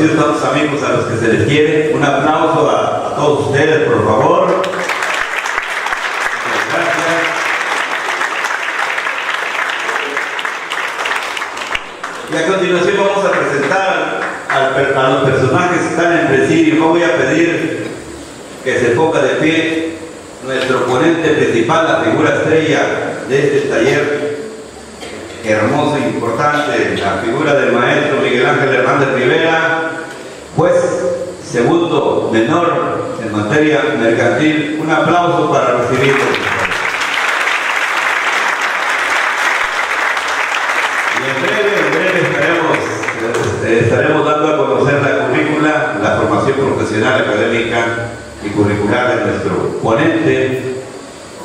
conocidos, tantos amigos a los que se les quiere. Un aplauso a todos ustedes, por favor. Muchas gracias. Y a continuación vamos a presentar a los personajes que están en el presidio. Yo voy a pedir que se ponga de pie nuestro ponente principal, la figura estrella de este taller hermoso e importante, la figura del maestro Miguel Ángel Hernández Rivera, juez segundo menor en materia mercantil. Un aplauso para recibirlo. Y en breve estaremos dando a conocer la currícula, la formación profesional, académica y curricular de nuestro ponente.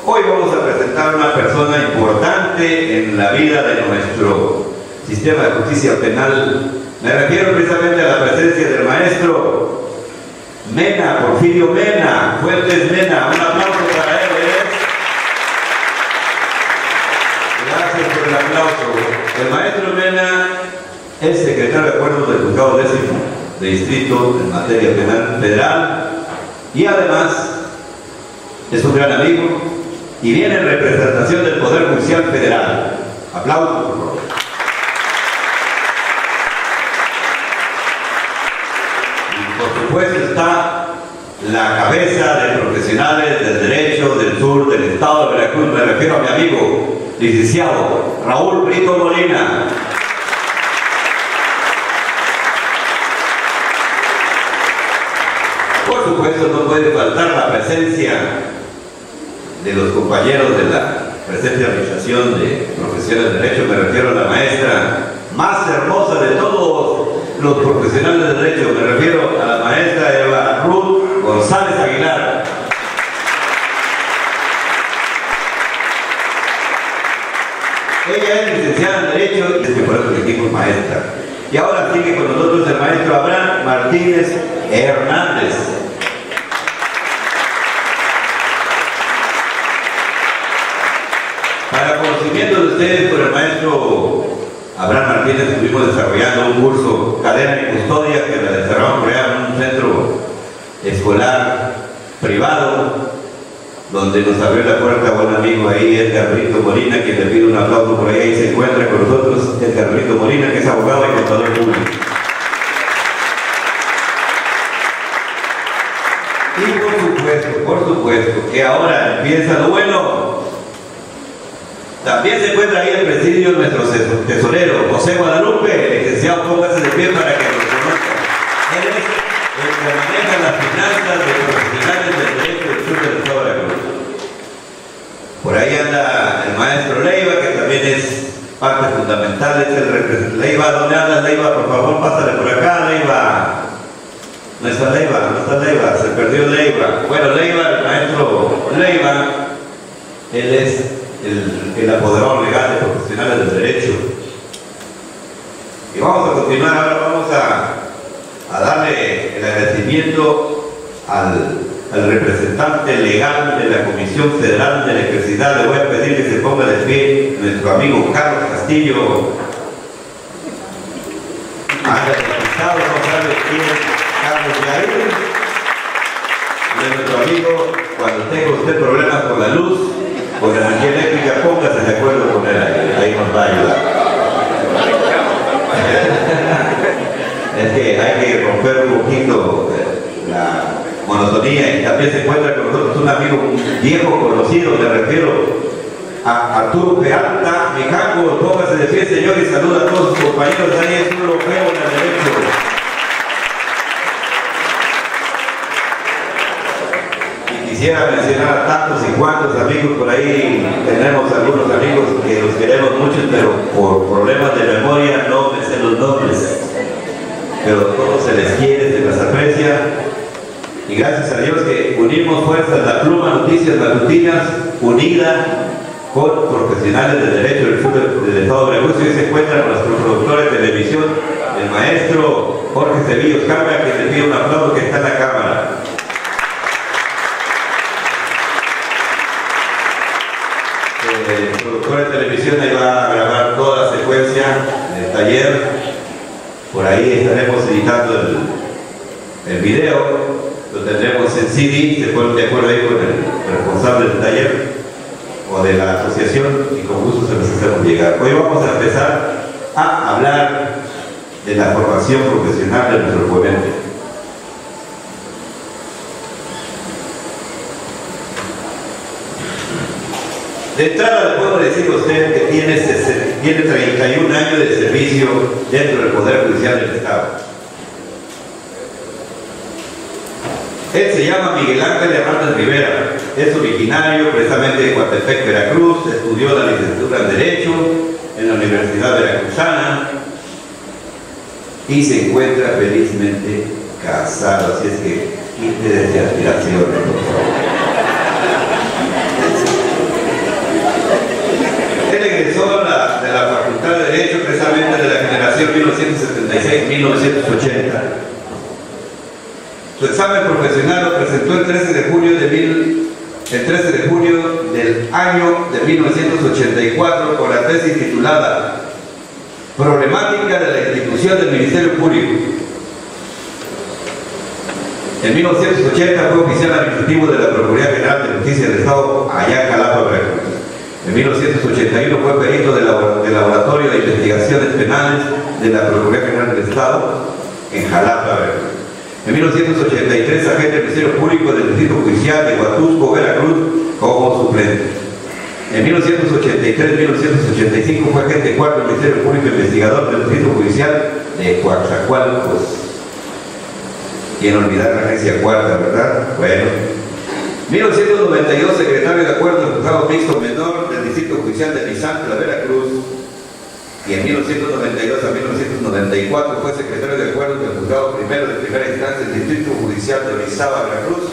Hoy vamos a presentar a una persona importante en la vida de nuestro sistema de justicia penal. Me refiero precisamente a la presencia del maestro Mena, Porfirio Mena, Fuentes Mena. Un aplauso para él. Gracias por el aplauso. El maestro Mena es secretario de acuerdos del juzgado 10º de distrito en materia penal federal y además es un gran amigo y viene en representación del Poder Judicial Federal. Aplausos, por favor. Y por supuesto está la cabeza de profesionales del derecho del sur del estado de Veracruz. Me refiero a mi amigo, licenciado Raúl Brito Molina. Por supuesto no puede faltar la presencia de los compañeros de la presente administración de profesiones de derecho. Me refiero a la maestra más hermosa de todos los profesionales de derecho. Me refiero a la maestra Eva Ruth González Aguilar. Ella es licenciada en derecho y es que por eso le dijimos maestra. Y ahora sigue con nosotros el maestro Abraham Martínez Hernández. Para conocimiento de ustedes, por el maestro Abraham Martínez estuvimos desarrollando un curso Cadena y Custodia que la desarrollamos por allá en un centro escolar privado, donde nos abrió la puerta buen amigo ahí, Edgar Brito Molina, quien le pido un aplauso por ahí se encuentra con nosotros, Edgar Brito Molina, que es abogado y contador público. Y por supuesto, que ahora empieza lo bueno. También se encuentra ahí el presidio nuestro tesorero, José Guadalupe. Licenciado, póngase de pie para que lo conozcan. Él es el que maneja las finanzas de profesionales del derecho del sur del estado de Veracruz. Por ahí anda el maestro Leiva, que también es parte fundamental, es el representante. Leiva, ¿dónde anda Leiva? Por favor, pásale por acá, Leiva. No está Leiva, se perdió Leiva. Bueno, Leiva, el maestro Leiva, él es el apoderado legal de profesionales del derecho. Y vamos a continuar, ahora vamos a darle el agradecimiento al representante legal de la Comisión Federal de Electricidad. Le voy a pedir que se ponga de pie nuestro amigo Carlos Castillo. No sabe quién es Carlos Yair. Y nuestro amigo, cuando tenga usted problemas con la luz, con la energía eléctrica, póngase de acuerdo con él, ahí nos va a ayudar. Es que hay que romper un poquito la monotonía. Y también se encuentra con nosotros un amigo viejo conocido, me refiero a Arturo Peralta Mijango. Póngase de pie, señor, y saluda a todos sus compañeros. Ahí es un europeo en el derecho. Quisiera mencionar a tantos y cuantos amigos por ahí. Tenemos algunos amigos que los queremos mucho, pero por problemas de memoria no me sé los nombres. Pero todos se les quiere, se les aprecia. Y gracias a Dios que unimos fuerzas. La Pluma Noticias Matutinas, unida con profesionales de derecho del sur del estado de Veracruz. Hoy se encuentra con nuestro productor de televisión, el maestro Jorge Sevillos Carga, que le pido un aplauso, que está en la cámara. El productor de televisión ahí va a grabar toda la secuencia del taller. Por ahí ahí estaremos editando el video, lo tendremos en CD, se ponen de acuerdo ahí con el responsable del taller o de la asociación y con gusto se los hacemos llegar. Hoy vamos a empezar a hablar de la formación profesional de nuestro ponente. De entrada le puedo decir a usted que tiene 31 años de servicio dentro del Poder Judicial del Estado. Él se llama Miguel Ángel Hernández Rivera, es originario precisamente de Coatepec, Veracruz, estudió la licenciatura en Derecho en la Universidad Veracruzana y se encuentra felizmente casado, así es que quite de aspiraciones, por favor. Él egresó de la Facultad de Derecho precisamente de la generación 1976-1980. Su examen profesional lo presentó el 13 de junio del año de 1984 con la tesis titulada Problemática de la institución del Ministerio Público. En 1980 fue oficial administrativo de la Procuraduría General de Justicia del Estado allá en Jalapa, Veracruz. En 1981 fue perito del Laboratorio de Investigaciones Penales de la Procuraduría General del Estado en Jalapa, Veracruz. En 1983, agente del Ministerio Público del Distrito Judicial de Huatusco, Veracruz, como suplente. En 1983-1985 fue agente cuarto del Ministerio Público Investigador del Distrito Judicial de Coatzacoalcos. ¿Quién olvidar la agencia cuarta, verdad? Bueno. 1992, secretario de Acuerdo del Juzgado Mixto Menor del Distrito Judicial de Misantla, Veracruz. Y en 1992 a 1994 fue secretario de Acuerdo del Juzgado Primero de Primera Instancia del Distrito Judicial de Orizaba, Veracruz.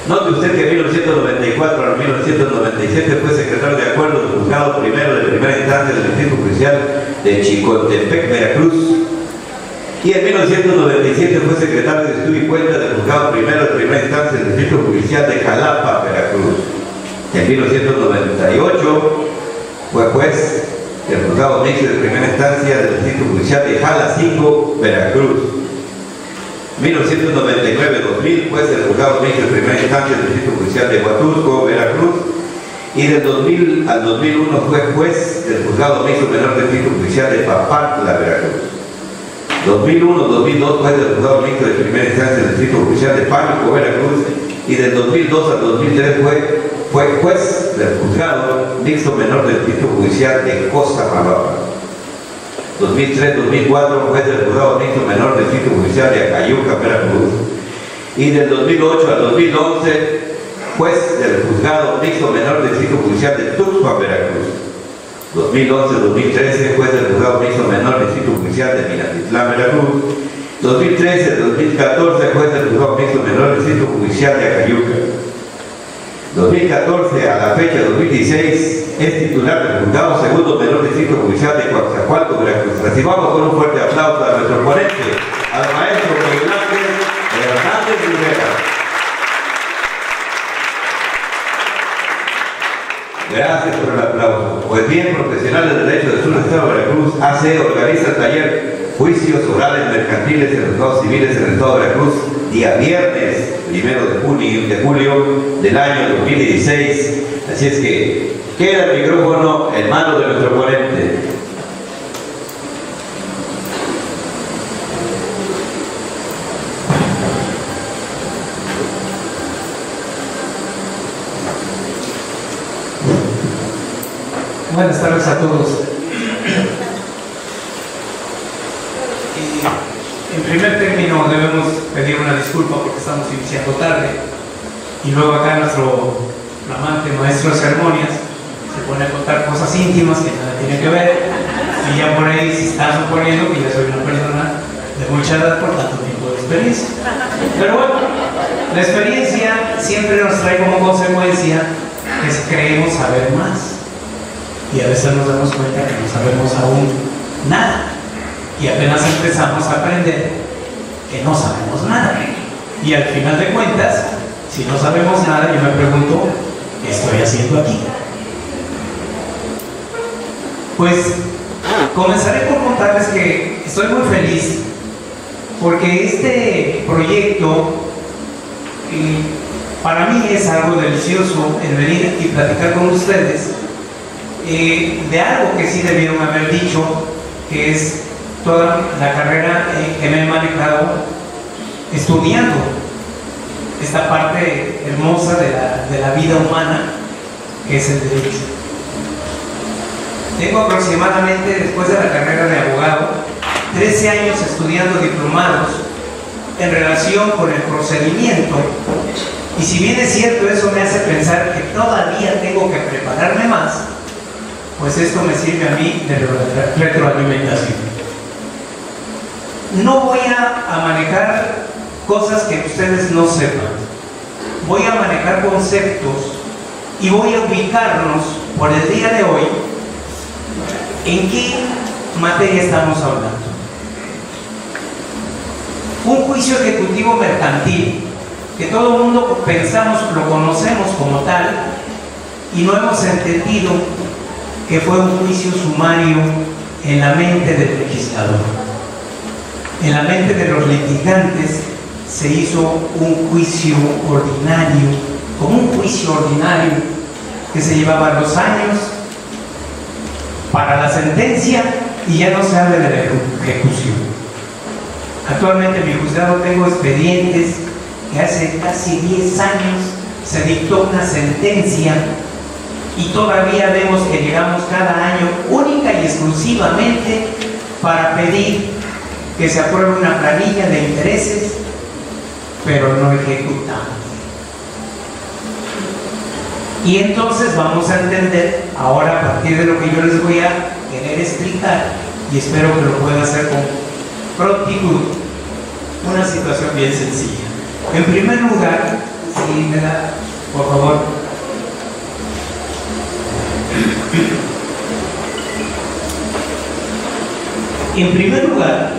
Note usted que en 1994 a 1997 fue secretario de Acuerdo del Juzgado Primero de Primera Instancia del Distrito Judicial de Chicotepec, Veracruz. Y en 1997 fue secretario de Estudio y Cuenta del Juzgado Primero de Primera Instancia del Distrito Judicial de Jalapa, Veracruz. En 1998 fue juez del Juzgado Mixto de Primera Instancia del Distrito Judicial de Jalacingo, Veracruz. 1999-2000 juez del Juzgado Mixto de Primera Instancia del Distrito Judicial de Huatusco, Veracruz. Y del 2000 al 2001 fue juez del Juzgado Mixto Menor del Distrito Judicial de Papantla, Veracruz. 2001-2002 juez del Juzgado Mixto de Primera Instancia del Distrito Judicial de Pánuco, Veracruz. Y del 2002 al 2003 fue juez del Juzgado Mixto Menor del Distrito Judicial de Cosamaloapan. 2003-2004 juez del Juzgado Mixto Menor del Distrito Judicial de Acayuca, Veracruz. Y del 2008 al 2011 juez del Juzgado Mixto Menor del Distrito Judicial de Tuxpan, Veracruz. 2011-2013 juez del Juzgado Mixto Menor del Distrito Judicial de Minatitlán, Veracruz. 2013-2014 juez del Juzgado Mixto Menor del Distrito Judicial de Acayuca. 2014 a la fecha 2016 es titular del Juzgado Segundo Menor del Distrito Judicial de Coatzacoalcos, Veracruz. Recibamos con un fuerte aplauso a nuestro ponente, al maestro Miguel Ángel Hernández Rivera. Gracias por el aplauso. Pues bien, profesionales del derecho del sur del Estado de Veracruz, AC organiza el taller Juicios Orales Mercantiles en los Juzgados Civiles en el Estado de Veracruz, día viernes 1 de julio del año 2016. Así es que queda el micrófono en manos de nuestro ponente. Buenas tardes a todos. En primer término debemos pedir una disculpa porque estamos iniciando tarde y luego acá nuestro flamante maestro de ceremonias se pone a contar cosas íntimas que nada tienen que ver y ya por ahí se está suponiendo que yo soy una persona de mucha edad por tanto tiempo de experiencia. Pero bueno, la experiencia siempre nos trae como consecuencia que creemos saber más. Y a veces nos damos cuenta que no sabemos aún nada y apenas empezamos a aprender que no sabemos nada y al final de cuentas, si no sabemos nada, yo me pregunto, ¿qué estoy haciendo aquí? Pues Comenzaré por contarles que estoy muy feliz porque este proyecto para mí es algo delicioso el venir y platicar con ustedes de algo que sí debieron haber dicho, que es toda la carrera que me he manejado estudiando esta parte hermosa de la vida humana, que es el derecho. Tengo aproximadamente, después de la carrera de abogado, 13 años estudiando diplomados en relación con el procedimiento, y si bien es cierto, eso me hace pensar que todavía tengo que prepararme más, pues esto me sirve a mí de retroalimentación. No voy a manejar cosas que ustedes no sepan, voy a manejar conceptos y voy a ubicarnos por el día de hoy en qué materia estamos hablando. Un juicio ejecutivo mercantil, que todo el mundo pensamos, lo conocemos como tal, y no hemos entendido que fue un juicio sumario en la mente del legislador. En la mente de los litigantes se hizo un juicio ordinario, como un juicio ordinario que se llevaba los años para la sentencia y ya no se habla de la ejecución. Actualmente en mi juzgado tengo expedientes que hace casi 10 años se dictó una sentencia y todavía vemos que llegamos cada año única y exclusivamente para pedir que se apruebe una planilla de intereses, pero no ejecutamos. Y entonces vamos a entender ahora, a partir de lo que yo les voy a querer explicar, y espero que lo pueda hacer con prontitud, una situación bien sencilla. En primer lugar, si me da, por favor. En primer lugar,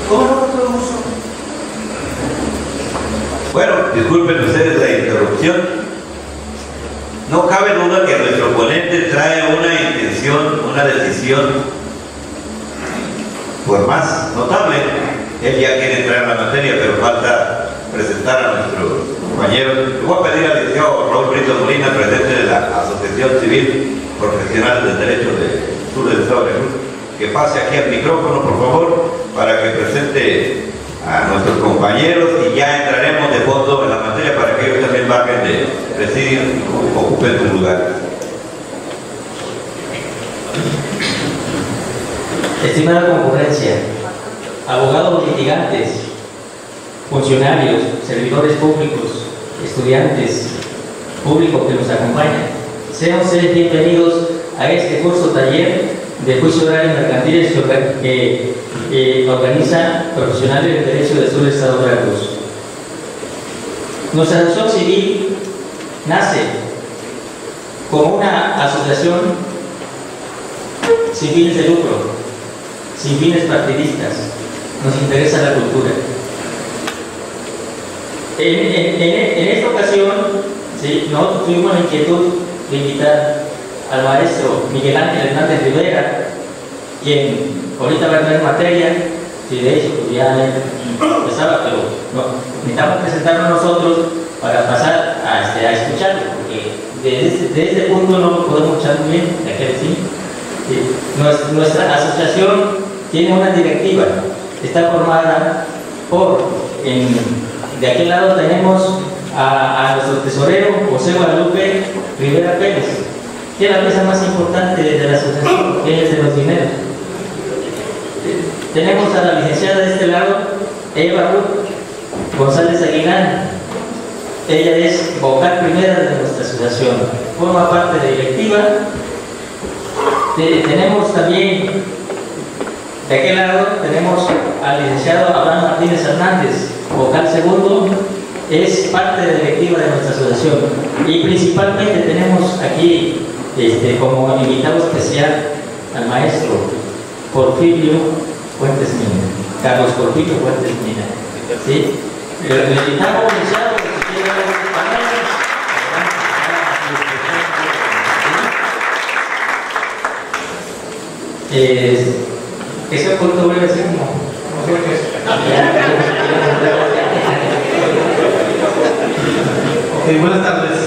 ¿cómo no lo uso? Bueno, disculpen ustedes la interrupción. No cabe duda que nuestro ponente trae una intención, una decisión, por más notable. Él ya quiere entrar en la materia, pero falta presentar a nuestros compañeros. Le voy a pedir al licenciado Raúl Brito Molina, presidente de la Asociación Civil Profesional del Derecho del Sur del Estado de Veracruz, que pase aquí al micrófono, por favor, para que presente a nuestros compañeros y ya entraremos de fondo en la materia para que ellos también bajen de presidio y ocupen sus lugares. Estimada concurrencia, abogados litigantes, funcionarios, servidores públicos, estudiantes, público que nos acompaña, sean ustedes bienvenidos a este curso taller de juicio oral en mercantiles que organiza Profesionales del Derecho del Sur del Estado de Veracruz. Nuestra asociación civil nace como una asociación sin fines de lucro, sin fines partidistas. Nos interesa la cultura. En esta ocasión, ¿sí?, nosotros tuvimos la inquietud de invitar al maestro Miguel Ángel Hernández Rivera, quien ahorita va a entrar en materia. Sí, de hecho, pues ya empezaba, pero no, necesitamos presentarnos nosotros para pasar a escucharlo, porque desde este punto no lo podemos escuchar muy bien, ya que sí. Nuestra asociación tiene una directiva, está formada por, de aquel lado tenemos a nuestro tesorero José Guadalupe Rivera Pérez, que es la pieza más importante de la asociación, que es de los dineros. Tenemos a la licenciada de este lado, Eva Ruth González Aguilar. Ella es vocal primera de nuestra asociación, forma parte de directiva. Tenemos también, de aquel lado, tenemos al licenciado Abraham Martínez Hernández, vocal segundo, es parte de la directiva de nuestra asociación. Y principalmente tenemos aquí como invitado especial al maestro Porfirio Fuentes Mina, Carlos Porfirio Fuentes Mina, ¿sí? Le invitamos, licenciado, si quiere dar unas palabras. Ese punto vuelve a ser como Ok, buenas tardes.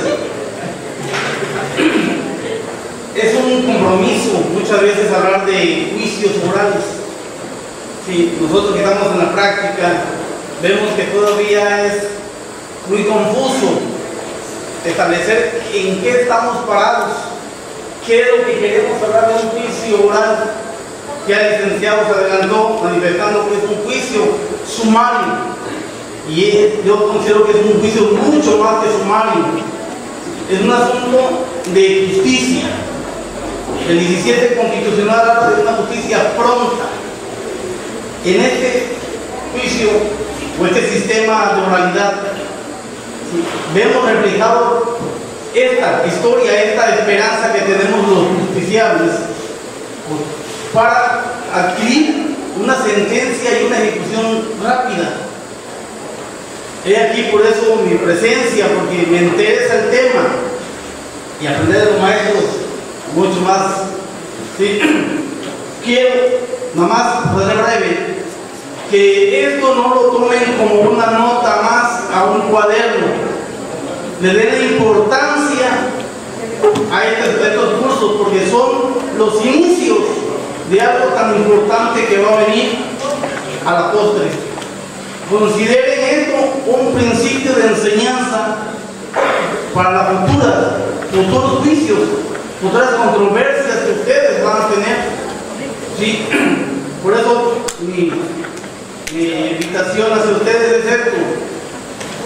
Es un compromiso muchas veces hablar de juicios morales. Sí, nosotros que estamos en la práctica vemos que todavía es muy confuso establecer en qué estamos parados, qué es lo que queremos hablar de un juicio moral. Ya el licenciado se adelantó manifestando que es un juicio sumario. Y yo considero que es un juicio mucho más que sumario. Es un asunto de justicia. El 17 constitucional habla de una justicia pronta. En este juicio o este sistema de moralidad vemos reflejado esta historia, esta esperanza que tenemos los justiciables para adquirir una sentencia y una ejecución rápida. He aquí por eso mi presencia, porque me interesa el tema y aprender de los maestros mucho más. ¿Sí? Quiero, nada más, para ser breve, que esto no lo tomen como una nota más a un cuaderno. Le den importancia a estos cursos, porque son los inicios de algo tan importante que va a venir a la postre. Consideren esto un principio de enseñanza para la futuros juicios, futuras controversias que ustedes van a tener. ¿Sí? Por eso mi invitación hacia ustedes es esto: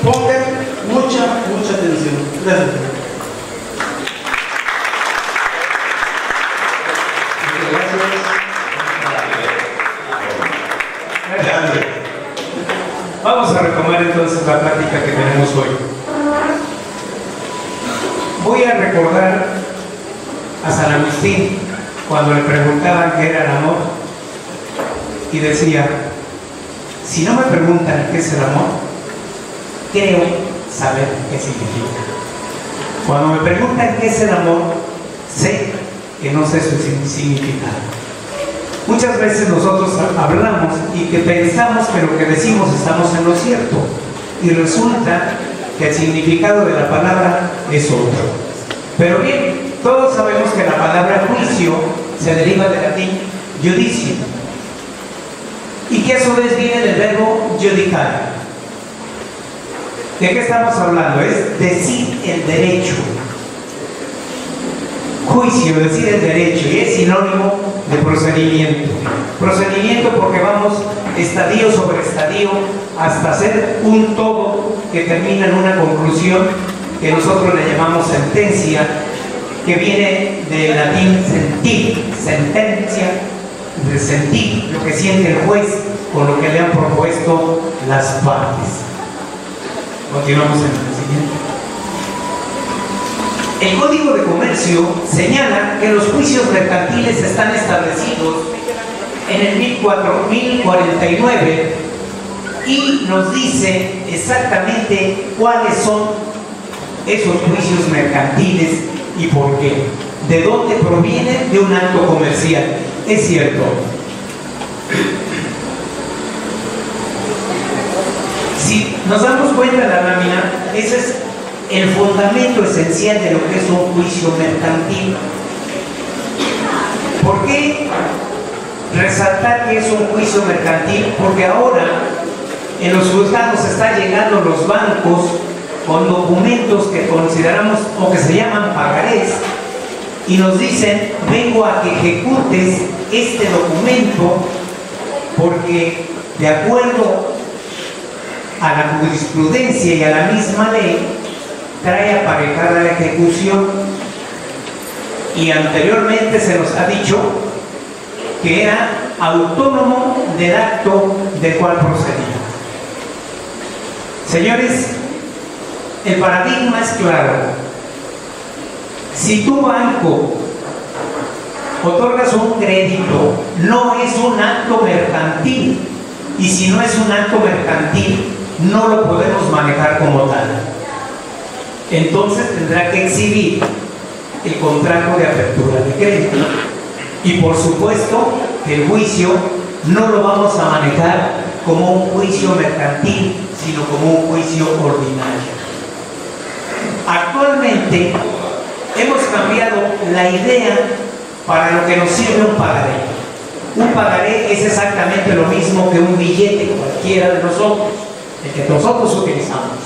pongan mucha atención. Gracias. Vamos a retomar entonces la plática que tenemos hoy. Voy a recordar a San Agustín cuando le preguntaban qué era el amor y decía: si no me preguntan qué es el amor, creo saber qué significa. Cuando me preguntan qué es el amor, sé que no sé su significado. Muchas veces nosotros hablamos y que pensamos que lo que decimos estamos en lo cierto, y resulta que el significado de la palabra es otro. Pero bien, todos sabemos que la palabra juicio se deriva del latín judicio, y que a su vez viene del verbo judicare. ¿De qué estamos hablando? Es decir el derecho. Juicio, decir el derecho, y es sinónimo de procedimiento. Procedimiento porque vamos estadio sobre estadio hasta hacer un todo que termina en una conclusión que nosotros le llamamos sentencia, que viene del latín sentir, sentencia, de sentir lo que siente el juez con lo que le han propuesto las partes. Continuamos en el siguiente. El Código de Comercio señala que los juicios mercantiles están establecidos en el 1049 y nos dice exactamente cuáles son esos juicios mercantiles y por qué. ¿De dónde provienen? De un acto comercial. Es cierto. Si nos damos cuenta de la lámina, ese es el fundamento esencial de lo que es un juicio mercantil. ¿Por qué resaltar que es un juicio mercantil? Porque ahora en los juzgados están llegando los bancos con documentos que consideramos o que se llaman pagarés y nos dicen: vengo a que ejecutes este documento porque de acuerdo a la jurisprudencia y a la misma ley trae aparejada la ejecución, y anteriormente se nos ha dicho que era autónomo del acto del cual procedía. Señores, el paradigma es claro. Si tu banco otorgas un crédito, no es un acto mercantil, y si no es un acto mercantil, no lo podemos manejar como tal. Entonces tendrá que exhibir el contrato de apertura de crédito. Y por supuesto que el juicio no lo vamos a manejar como un juicio mercantil, sino como un juicio ordinario. Actualmente hemos cambiado la idea para lo que nos sirve un pagaré. Un pagaré es exactamente lo mismo que un billete cualquiera de nosotros, el que nosotros utilizamos.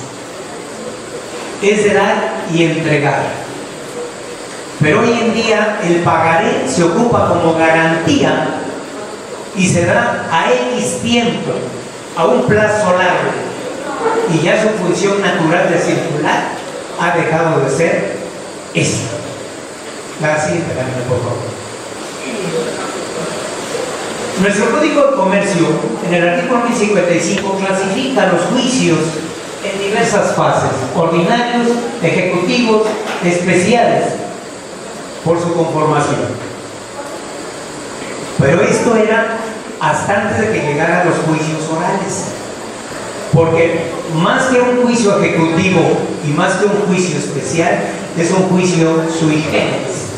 Es de dar y entregar. Pero hoy en día el pagaré se ocupa como garantía y se da a X tiempo, a un plazo largo, y ya su función natural de circular ha dejado de ser esta. La siguiente lámina, por favor. Nuestro Código de Comercio, en el artículo 1055, clasifica los juicios en diversas fases: ordinarios, ejecutivos, especiales, por su conformación. Pero esto era hasta antes de que llegaran los juicios orales, porque más que un juicio ejecutivo y más que un juicio especial, es un juicio sui generis.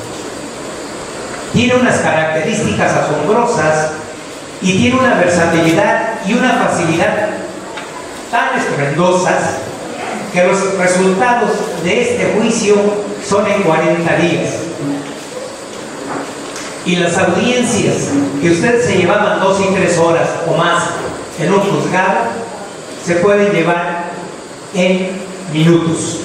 Tiene unas características asombrosas y tiene una versatilidad y una facilidad tan estrendosas que los resultados de este juicio son en 40 días. Y las audiencias que ustedes se llevaban 2 y 3 horas o más en un juzgado se pueden llevar en minutos.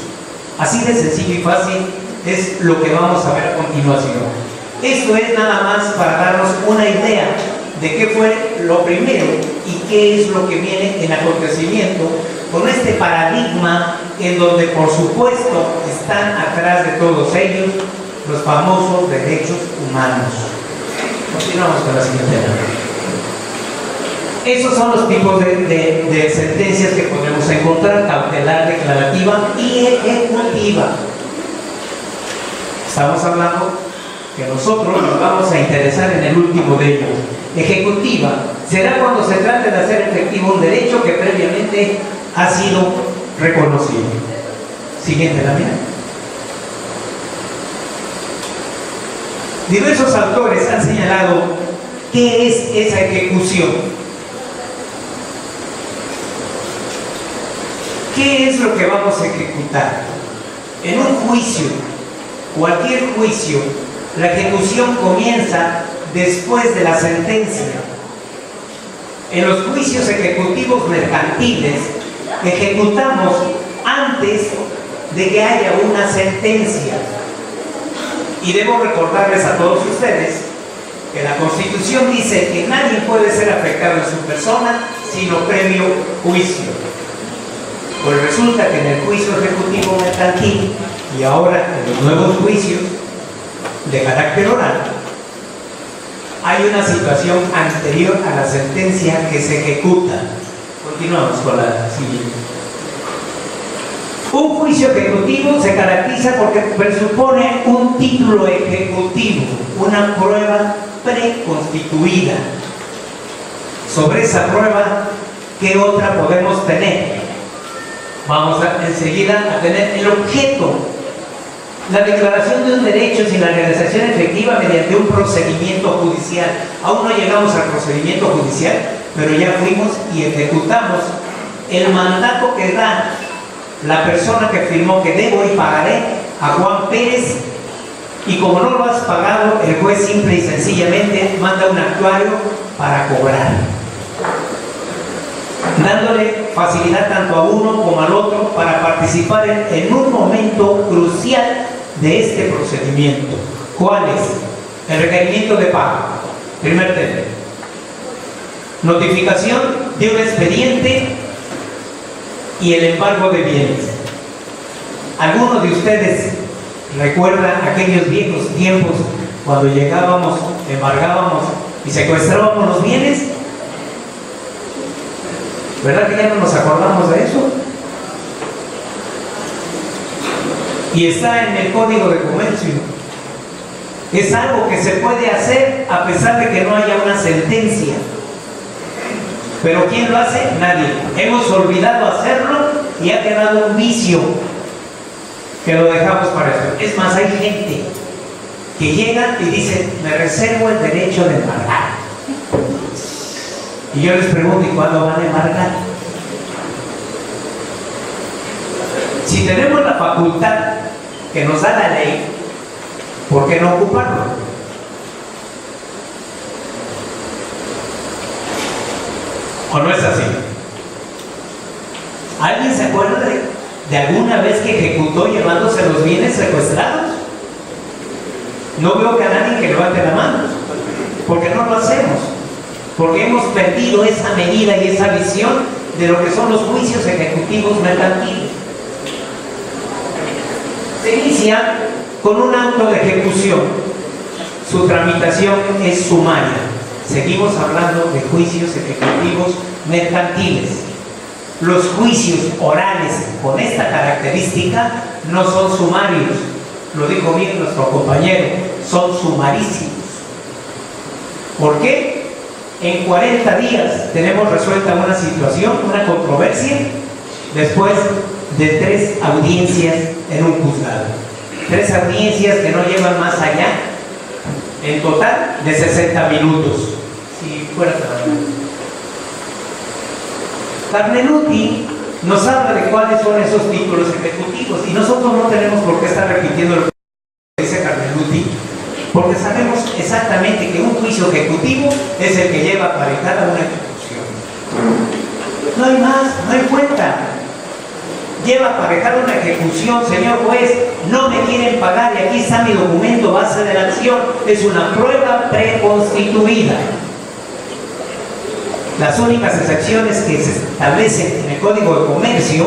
Así de sencillo y fácil es lo que vamos a ver a continuación. Esto es nada más para darnos una idea de qué fue lo primero y qué es lo que viene en acontecimiento con este paradigma en donde por supuesto están atrás de todos ellos los famosos derechos humanos. Continuamos con la siguiente lámina. Esos son los tipos de sentencias que podemos encontrar: cautelar, declarativa y ejecutiva. Estamos hablando que nosotros nos vamos a interesar en el último de ellos. Ejecutiva será cuando se trate de hacer efectivo un derecho que previamente ha sido reconocido. Siguiente lámina. Diversos autores han señalado qué es esa ejecución. ¿Qué es lo que vamos a ejecutar? En un juicio, cualquier juicio, la ejecución comienza después de la sentencia. En los juicios ejecutivos mercantiles, ejecutamos antes de que haya una sentencia. Y debo recordarles a todos ustedes que la Constitución dice que nadie puede ser afectado en su persona sino previo juicio. Pues resulta que en el juicio ejecutivo mercantil y ahora en los nuevos juicios de carácter oral hay una situación anterior a la sentencia que se ejecuta. Continuamos con la siguiente. Un juicio ejecutivo se caracteriza porque presupone un título ejecutivo, una prueba preconstituida. Sobre esa prueba, ¿qué otra podemos tener? Vamos enseguida a tener el objeto, la declaración de un derecho sin la realización efectiva mediante un procedimiento judicial. Aún no llegamos al procedimiento judicial, pero ya fuimos y ejecutamos el mandato que da la persona que firmó que debo y pagaré a Juan Pérez, y como no lo has pagado, el juez simple y sencillamente manda un actuario para cobrar, dándole facilidad tanto a uno como al otro para participar en un momento crucial de este procedimiento. ¿Cuál es? El requerimiento de pago. Primer tema. Notificación de un expediente y el embargo de bienes. ¿Algunos de ustedes recuerdan aquellos viejos tiempos cuando llegábamos, embargábamos y secuestrábamos los bienes? ¿Verdad que ya no nos acordamos de eso? Y está en el Código de Comercio. Es algo que se puede hacer a pesar de que no haya una sentencia. Pero ¿quién lo hace? Nadie. Hemos olvidado hacerlo y ha quedado un vicio que lo dejamos para eso. Es más, hay gente que llega y dice, me reservo el derecho de embargar. Y yo les pregunto, ¿y cuándo van a embargar? Si tenemos la facultad que nos da la ley, ¿por qué no ocuparlo? ¿O no es así? ¿Alguien se acuerda de alguna vez que ejecutó llevándose los bienes secuestrados? No veo que a nadie que levante la mano, porque no lo hacemos, porque hemos perdido esa medida y esa visión de lo que son los juicios ejecutivos mercantiles. Se inicia con un auto de ejecución, su tramitación es sumaria. Seguimos hablando de juicios ejecutivos mercantiles. Los juicios orales con esta característica no son sumarios, lo dijo bien nuestro compañero, son sumarísimos. ¿Por qué? En 40 días tenemos resuelta una situación, una controversia, después de 3 audiencias en un juzgado. 3 audiencias que no llevan más allá, en total, de 60 minutos. Si fuera Carneluti nos habla de cuáles son esos títulos ejecutivos y nosotros no tenemos por qué estar repitiendo lo que dice Carneluti, porque sabemos exactamente que un juicio ejecutivo es el que lleva aparejada una ejecución. No hay más, no hay vuelta. Lleva aparejada una ejecución, señor juez, no me quieren pagar y aquí está mi documento base de la acción, es una prueba preconstituida. Las únicas excepciones que se establecen en el Código de Comercio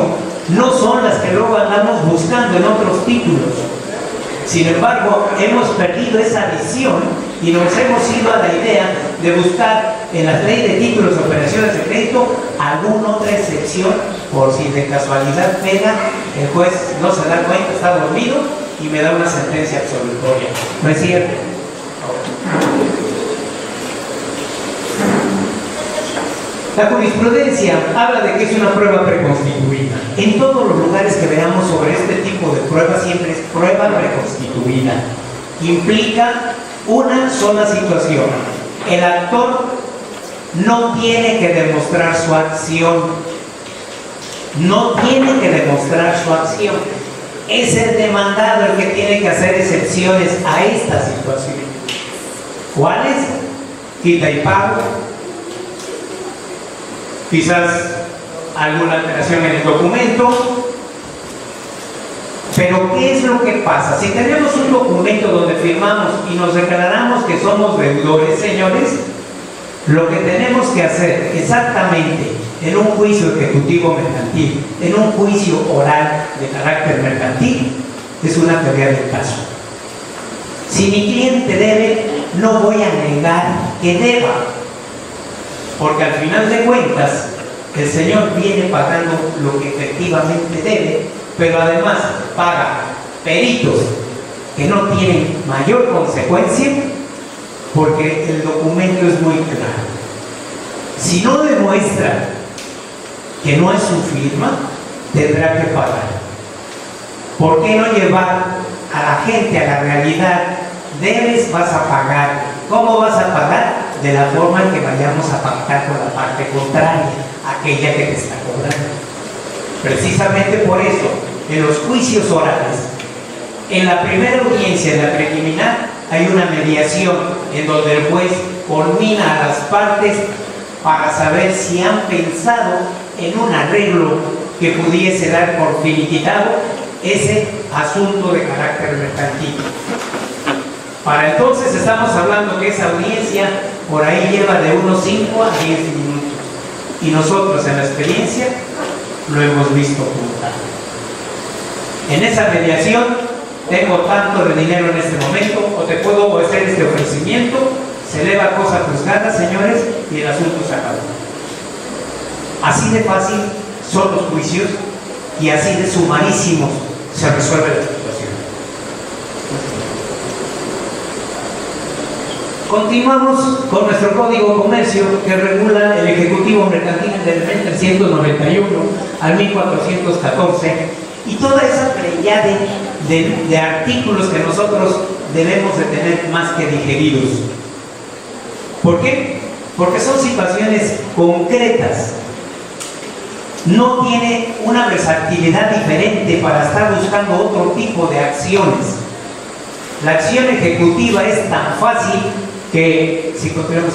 no son las que luego andamos buscando en otros títulos. Sin embargo, hemos perdido esa visión y nos hemos ido a la idea de buscar en las leyes de títulos de operaciones de crédito alguna otra excepción por si de casualidad pega, el juez no se da cuenta, está dormido y me da una sentencia absolutoria. ¿No es cierto? La jurisprudencia habla de que es una prueba preconstituida. En todos los lugares que veamos sobre este tipo de prueba siempre es prueba preconstituida. Implica una sola situación. El actor no tiene que demostrar su acción. No tiene que demostrar su acción. Es el demandado el que tiene que hacer excepciones a esta situación. ¿Cuáles? Quita y pago. Quizás alguna alteración en el documento. Pero ¿qué es lo que pasa? Si tenemos un documento donde firmamos y nos declaramos que somos deudores, señores, lo que tenemos que hacer exactamente en un juicio ejecutivo mercantil, en un juicio oral de carácter mercantil, es una teoría del caso. Si mi cliente debe, no voy a negar que deba, porque al final de cuentas el señor viene pagando lo que efectivamente debe, pero además paga peritos que no tienen mayor consecuencia porque el documento es muy claro. Si no demuestra que no es su firma, tendrá que pagar. ¿Por qué no llevar a la gente a la realidad? Debes, vas a pagar. ¿Cómo vas a pagar? De la forma en que vayamos a pactar con la parte contraria, aquella que te está cobrando. Precisamente por eso, en los juicios orales, en la primera audiencia, en la preliminar, hay una mediación en donde el juez conmina a las partes para saber si han pensado en un arreglo que pudiese dar por finiquitado ese asunto de carácter mercantil. Para entonces estamos hablando que esa audiencia por ahí lleva de unos 5 a 10 minutos. Y nosotros en la experiencia lo hemos visto como tal. En esa mediación, tengo tanto de dinero en este momento, o te puedo hacer este ofrecimiento, se eleva cosa juzgada, señores, y el asunto se acabó. Así de fácil son los juicios y así de sumarísimos se resuelve la situación. Continuamos con nuestro Código de Comercio que regula el Ejecutivo Mercantil del 1391 al 1414 y toda esa pleyade de artículos que nosotros debemos de tener más que digeridos. ¿Por qué? Porque son situaciones concretas. No tiene una versatilidad diferente para estar buscando otro tipo de acciones. La acción ejecutiva es tan fácil que, si continuamos,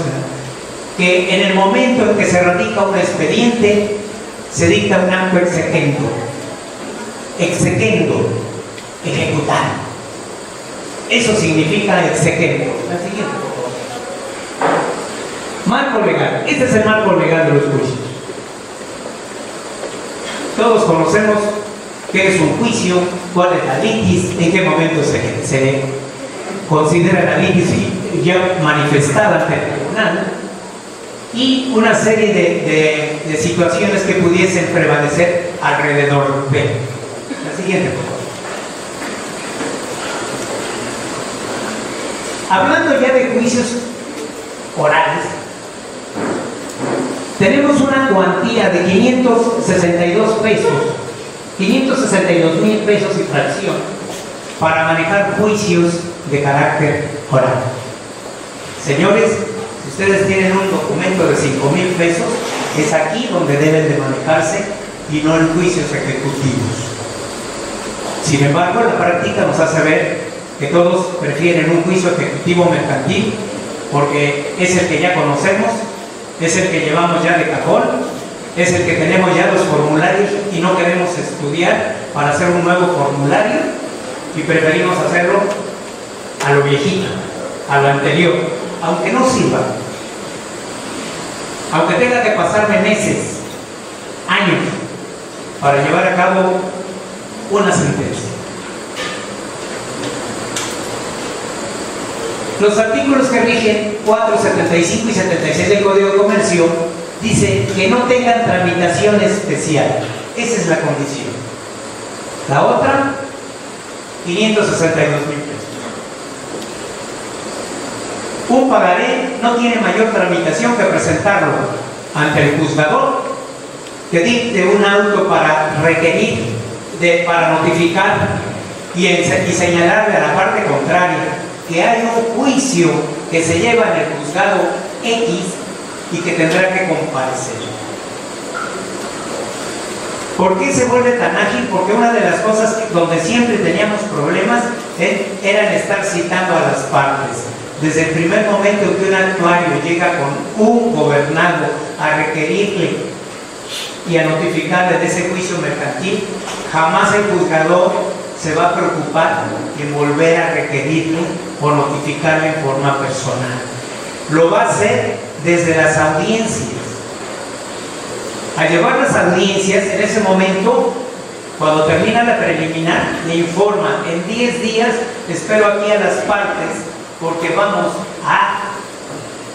que en el momento en que se radica un expediente, se dicta un acto exequendo. Exequendo, ejecutar. Eso significa exequendo. La siguiente, por favor. Marco legal. Este es el marco legal de los juicios. Todos conocemos qué es un juicio, cuál es la litis, en qué momento se considera la litis ya manifestada ante el tribunal y una serie de situaciones que pudiesen prevalecer alrededor de. La siguiente, por favor. Hablando ya de juicios orales, tenemos una cuantía de 562 pesos, 562,000 pesos y fracción para manejar juicios de carácter oral. Señores, si ustedes tienen un documento de 5,000 pesos, es aquí donde deben de manejarse y no en juicios ejecutivos. Sin embargo, la práctica nos hace ver que todos prefieren un juicio ejecutivo mercantil porque es el que ya conocemos, es el que llevamos ya de cajón, es el que tenemos ya los formularios y no queremos estudiar para hacer un nuevo formulario y preferimos hacerlo a lo viejito, a lo anterior, aunque no sirva, aunque tenga que pasarme meses, años, para llevar a cabo una sentencia. Los artículos que rigen 4, 75 y 76 del Código de Comercio dice que no tengan tramitación especial. Esa es la condición. La otra, 562,000 pesos. Un pagaré no tiene mayor tramitación que presentarlo ante el juzgador, que dicte un auto para requerir, para notificar y señalarle a la parte contraria que hay un juicio que se lleva en el juzgado X y que tendrá que comparecer. ¿Por qué se vuelve tan ágil? Porque una de las cosas donde siempre teníamos problemas era en estar citando a las partes. Desde el primer momento que un actuario llega con un gobernado a requerirle y a notificarle de ese juicio mercantil, jamás el juzgador se va a preocupar en volver a requerirle o notificarle en forma personal. Lo va a hacer desde las audiencias. Al llevar las audiencias, en ese momento, cuando termina la preliminar, le informa: en 10 días espero aquí a las partes porque vamos a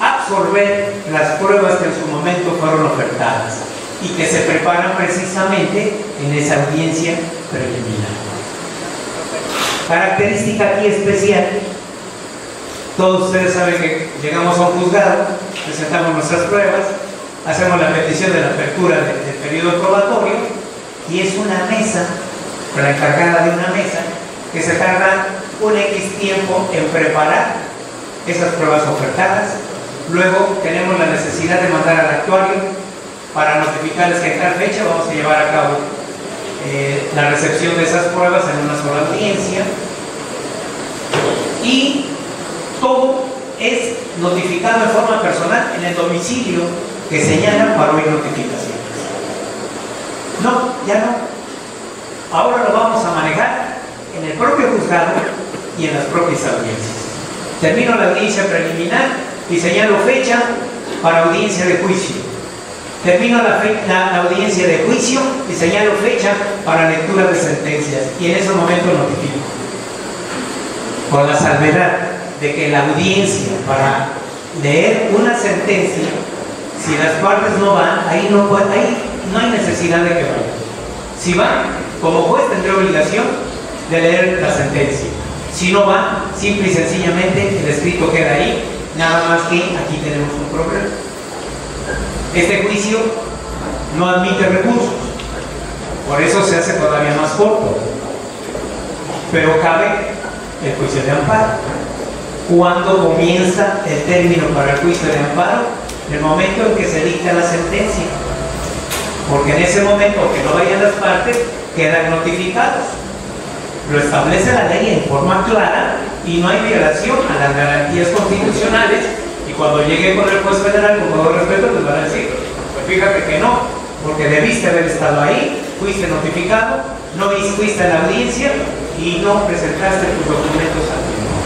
absorber las pruebas que en su momento fueron ofertadas y que se preparan precisamente en esa audiencia preliminar. Característica aquí especial: todos ustedes saben que llegamos a un juzgado, presentamos nuestras pruebas, hacemos la petición de la apertura del periodo probatorio y es una mesa, la encargada de una mesa, que se tarda un X tiempo en preparar esas pruebas ofertadas. Luego tenemos la necesidad de mandar al actuario para notificarles que en tal fecha vamos a llevar a cabo la recepción de esas pruebas en una sola audiencia, y todo es notificado en forma personal en el domicilio que señalan para oír notificaciones. No, ya no. Ahora lo vamos a manejar en el propio juzgado y en las propias audiencias. Termino la audiencia preliminar y señalo fecha para audiencia de juicio. Termino la audiencia de juicio y señalo fecha para lectura de sentencias, y en ese momento notifico. Con la salvedad de que la audiencia para leer una sentencia, si las partes no van, ahí no hay necesidad de que vayan. Si van, como juez tendré obligación de leer la sentencia. Si no van, simple y sencillamente el escrito queda ahí Nada más que aquí tenemos un problema. Este juicio no admite recursos, por eso se hace todavía más corto. Pero cabe el juicio de amparo. ¿Cuándo comienza el término para el juicio de amparo? En el momento en que se dicta la sentencia. Porque en ese momento que no vayan las partes, quedan notificados. Lo establece la ley en forma clara y no hay violación a las garantías constitucionales. Y cuando llegue con el juez federal, con todo respeto, les van a decir, pues fíjate que no, porque debiste haber estado ahí, fuiste notificado, no fuiste a la audiencia y no presentaste tus documentos al tribunal.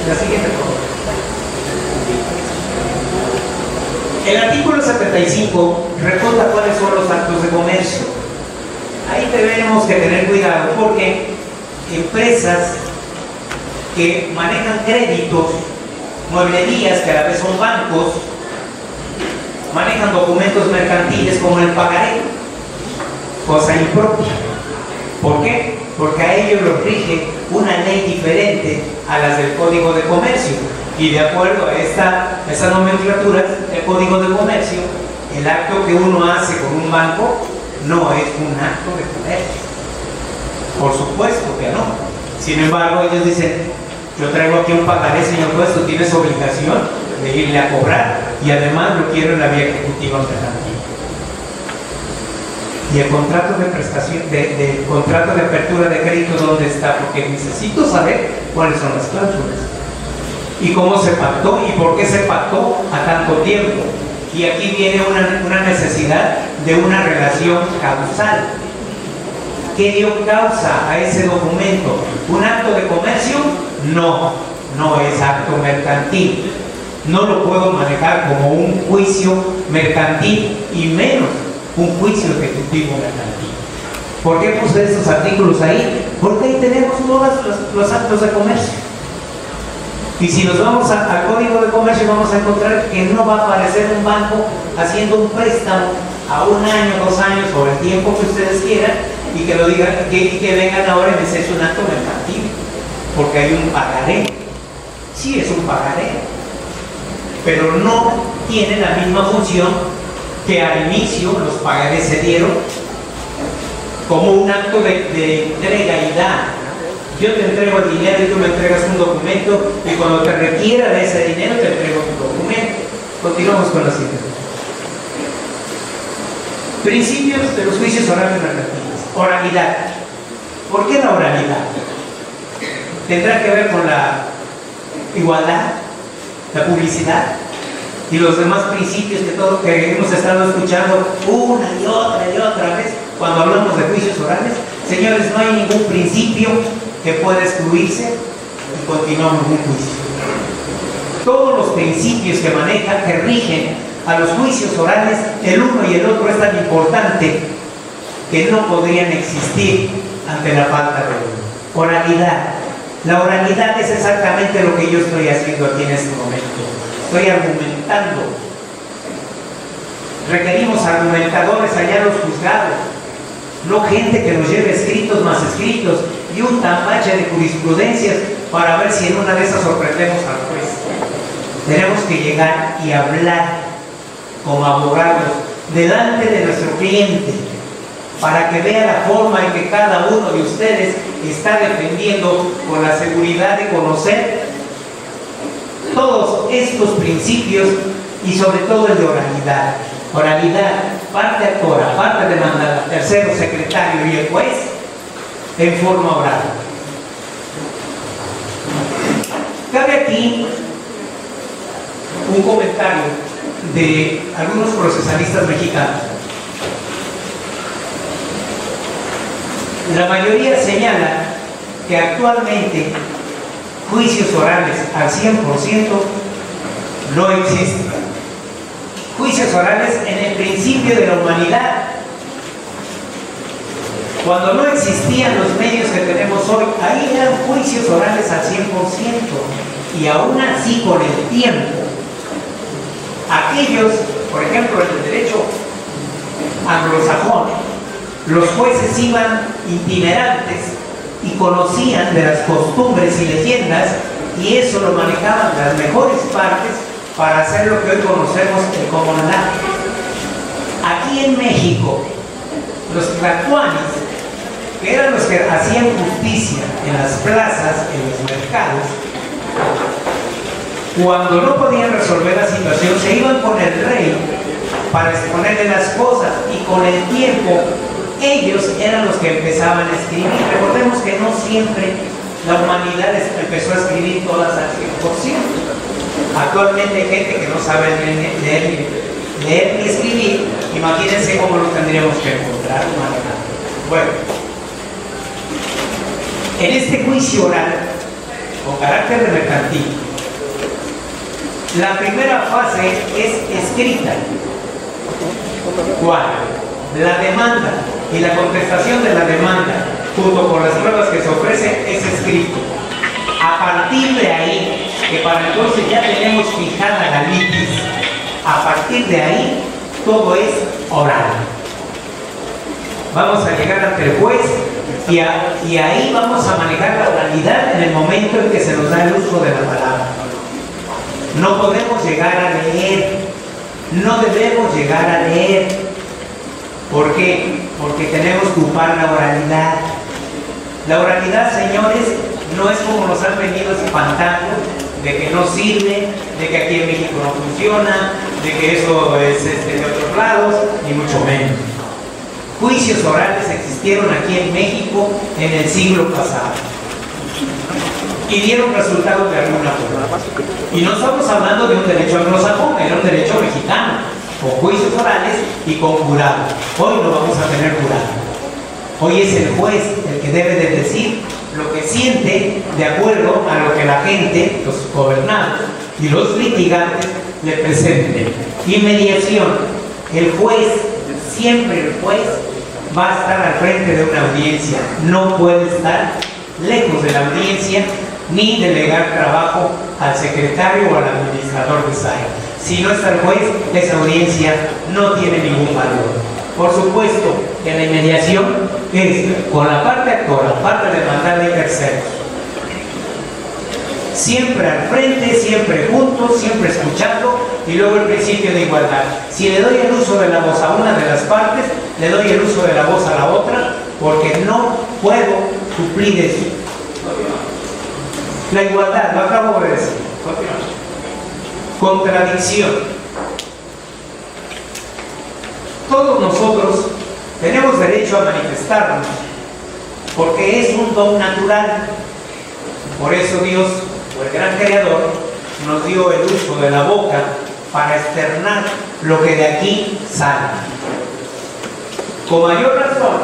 La siguiente pregunta. El artículo 75 recuerda cuáles son los actos de comercio. Ahí tenemos que tener cuidado porque empresas que manejan créditos, mueblerías que a la vez son bancos, manejan documentos mercantiles como el pagaré, cosa impropia. ¿Por qué? Porque a ellos los rige una ley diferente a las del Código de Comercio. Y de acuerdo a esta nomenclatura del Código de Comercio, el acto que uno hace con un banco no es un acto de comercio. Por supuesto que no. Sin embargo, ellos dicen, yo traigo aquí un pagaré, señor juez, tú tienes obligación de irle a cobrar y además lo quiero en la vía ejecutiva mercantil. Y el contrato de prestación, de contrato de apertura de crédito, ¿dónde está? Porque necesito saber cuáles son las cláusulas y cómo se pactó y por qué se pactó a tanto tiempo. Y aquí viene una necesidad de una relación causal. ¿Qué dio causa a ese documento? ¿Un acto de comercio? No, no es acto mercantil. No lo puedo manejar como un juicio mercantil y menos un juicio ejecutivo mercantil. ¿Por qué puse estos artículos ahí? Porque ahí tenemos todos los actos de comercio. Y si nos vamos al Código de Comercio, vamos a encontrar que no va a aparecer un banco haciendo un préstamo a 1 año, 2 años o el tiempo que ustedes quieran y que lo digan, que vengan ahora y les es un acto mercantil, porque hay un pagaré. Sí, es un pagaré, pero no tiene la misma función que al inicio los pagarés se dieron como un acto de entrega y da. Yo te entrego el dinero y tú me entregas un documento y cuando te requiera de ese dinero te entrego tu documento. Continuamos con la siguiente. Principios de los juicios orales mercantiles. Oralidad. ¿Por qué la oralidad? ¿Tendrá que ver con la igualdad, la publicidad y los demás principios que hemos estado escuchando una y otra vez cuando hablamos de juicios orales? Señores, no hay ningún principio que pueda excluirse y continuamos un juicio. Todos los principios que manejan, que rigen a los juicios orales, el uno y el otro es tan importante que no podrían existir ante la falta de oralidad. La oralidad es exactamente lo que yo estoy haciendo aquí en este momento. Estoy argumentando. Requerimos argumentadores allá en los juzgados, no gente que nos lleve escritos más escritos y un tamache de jurisprudencias para ver si en una de esas sorprendemos al juez. Tenemos que llegar y hablar como abogados delante de nuestro cliente para que vea la forma en que cada uno de ustedes está defendiendo con la seguridad de conocer todos estos principios y sobre todo el de oralidad. Oralidad, parte actora, parte demandada, tercero secretario y el juez en forma oral. Cabe aquí un comentario de algunos procesalistas mexicanos. La mayoría señala que actualmente juicios orales al 100% no existen. Juicios orales en el principio de la humanidad, cuando no existían los medios que tenemos hoy, ahí eran juicios orales al 100%, y aún así con el tiempo, aquellos, por ejemplo, en el derecho anglosajón, los jueces iban itinerantes y conocían de las costumbres y leyendas y eso lo manejaban las mejores partes para hacer lo que hoy conocemos como la. Aquí en México, los tlatoanis, que eran los que hacían justicia en las plazas, en los mercados, cuando no podían resolver la situación, se iban con el rey para exponerle las cosas, y con el tiempo ellos eran los que empezaban a escribir. Recordemos que no siempre la humanidad empezó a escribir todas al 100%. Actualmente hay gente que no sabe leer ni escribir. Imagínense cómo lo tendríamos que encontrar o manejar. Bueno, en este juicio oral con carácter de mercantil, la primera fase es escrita. ¿Cuál? La demanda y la contestación de la demanda, junto con las pruebas que se ofrecen, es escrito. A partir de ahí, que para entonces ya tenemos fijada la litis, a partir de ahí todo es oral. Vamos a llegar ante el juez y ahí vamos a manejar la oralidad en el momento en que se nos da el uso de la palabra. No podemos llegar a leer, no debemos llegar a leer. ¿Por qué? Porque tenemos que ocupar la oralidad. La oralidad, señores, no es como nos han venido espantando, de que no sirve, de que aquí en México no funciona, de que eso es de otros lados, ni mucho menos. Juicios orales existieron aquí en México en el siglo pasado y dieron resultados de alguna forma. Y no estamos hablando de un derecho anglosajón, era un derecho mexicano, con juicios orales y con jurado. Hoy no vamos a tener jurado. Hoy es el juez el que debe de decir lo que siente de acuerdo a lo que la gente, los gobernados y los litigantes le presenten. Y mediación, el juez, siempre el juez va a estar al frente de una audiencia, no puede estar lejos de la audiencia ni delegar trabajo al secretario o al administrador de sala. Si no está el juez, esa audiencia no tiene ningún valor. Por supuesto, en la inmediación es con la parte actora, parte demandada de terceros. Siempre al frente, siempre juntos, siempre escuchando, y luego el principio de igualdad. Si le doy el uso de la voz a una de las partes, le doy el uso de la voz a la otra, porque no puedo suplir eso. La igualdad, lo acabo de decir. Contradicción. Todos nosotros tenemos derecho a manifestarnos, porque es un don natural. Por eso Dios, o el gran creador, nos dio el uso de la boca para externar lo que de aquí sale. Con mayor razón,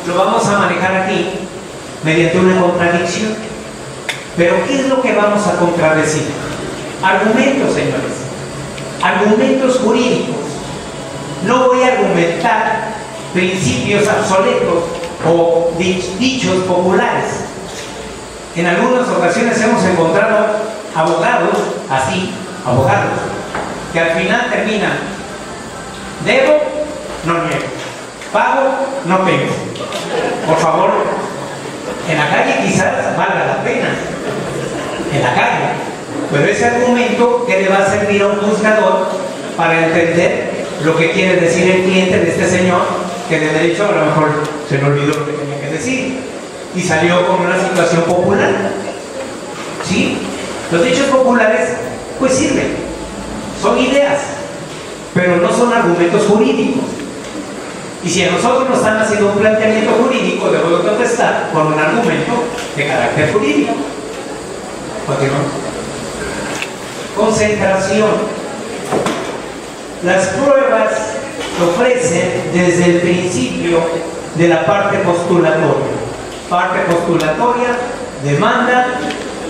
lo vamos a manejar aquí mediante una contradicción. Pero ¿qué es lo que vamos a contradecir? Argumentos, señores. Argumentos jurídicos. No voy a argumentar principios obsoletos o dichos populares. En algunas ocasiones hemos encontrado abogados, así, abogados, que al final terminan: debo, no niego; pago, no pego. Por favor, en la calle quizás valga la pena, en la calle, pero ese argumento que le va a servir a un juzgador para entender lo que quiere decir el cliente de este señor, que de derecho a lo mejor se le olvidó lo que tenía que decir y salió con una situación popular. ¿Sí? Los dichos populares pues sirven, son ideas, pero no son argumentos jurídicos. Y si a nosotros nos están haciendo un planteamiento jurídico, debo de contestar con un argumento de carácter jurídico. Continuamos. Concentración. Las pruebas se ofrecen desde el principio de la parte postulatoria. Parte postulatoria, demanda,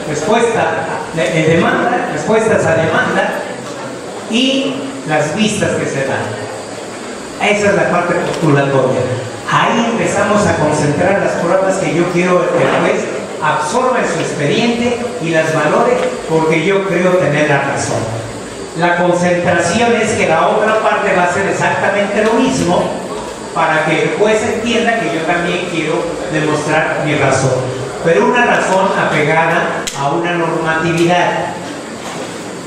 respuesta, demanda, respuestas a demanda y las vistas que se dan. Esa es la parte postulatoria. Ahí empezamos a concentrar las pruebas que yo quiero que el juez absorba en su expediente y las valore porque yo creo tener la razón. La concentración es que la otra parte va a hacer exactamente lo mismo para que el juez entienda que yo también quiero demostrar mi razón. pero una razón apegada a una normatividad,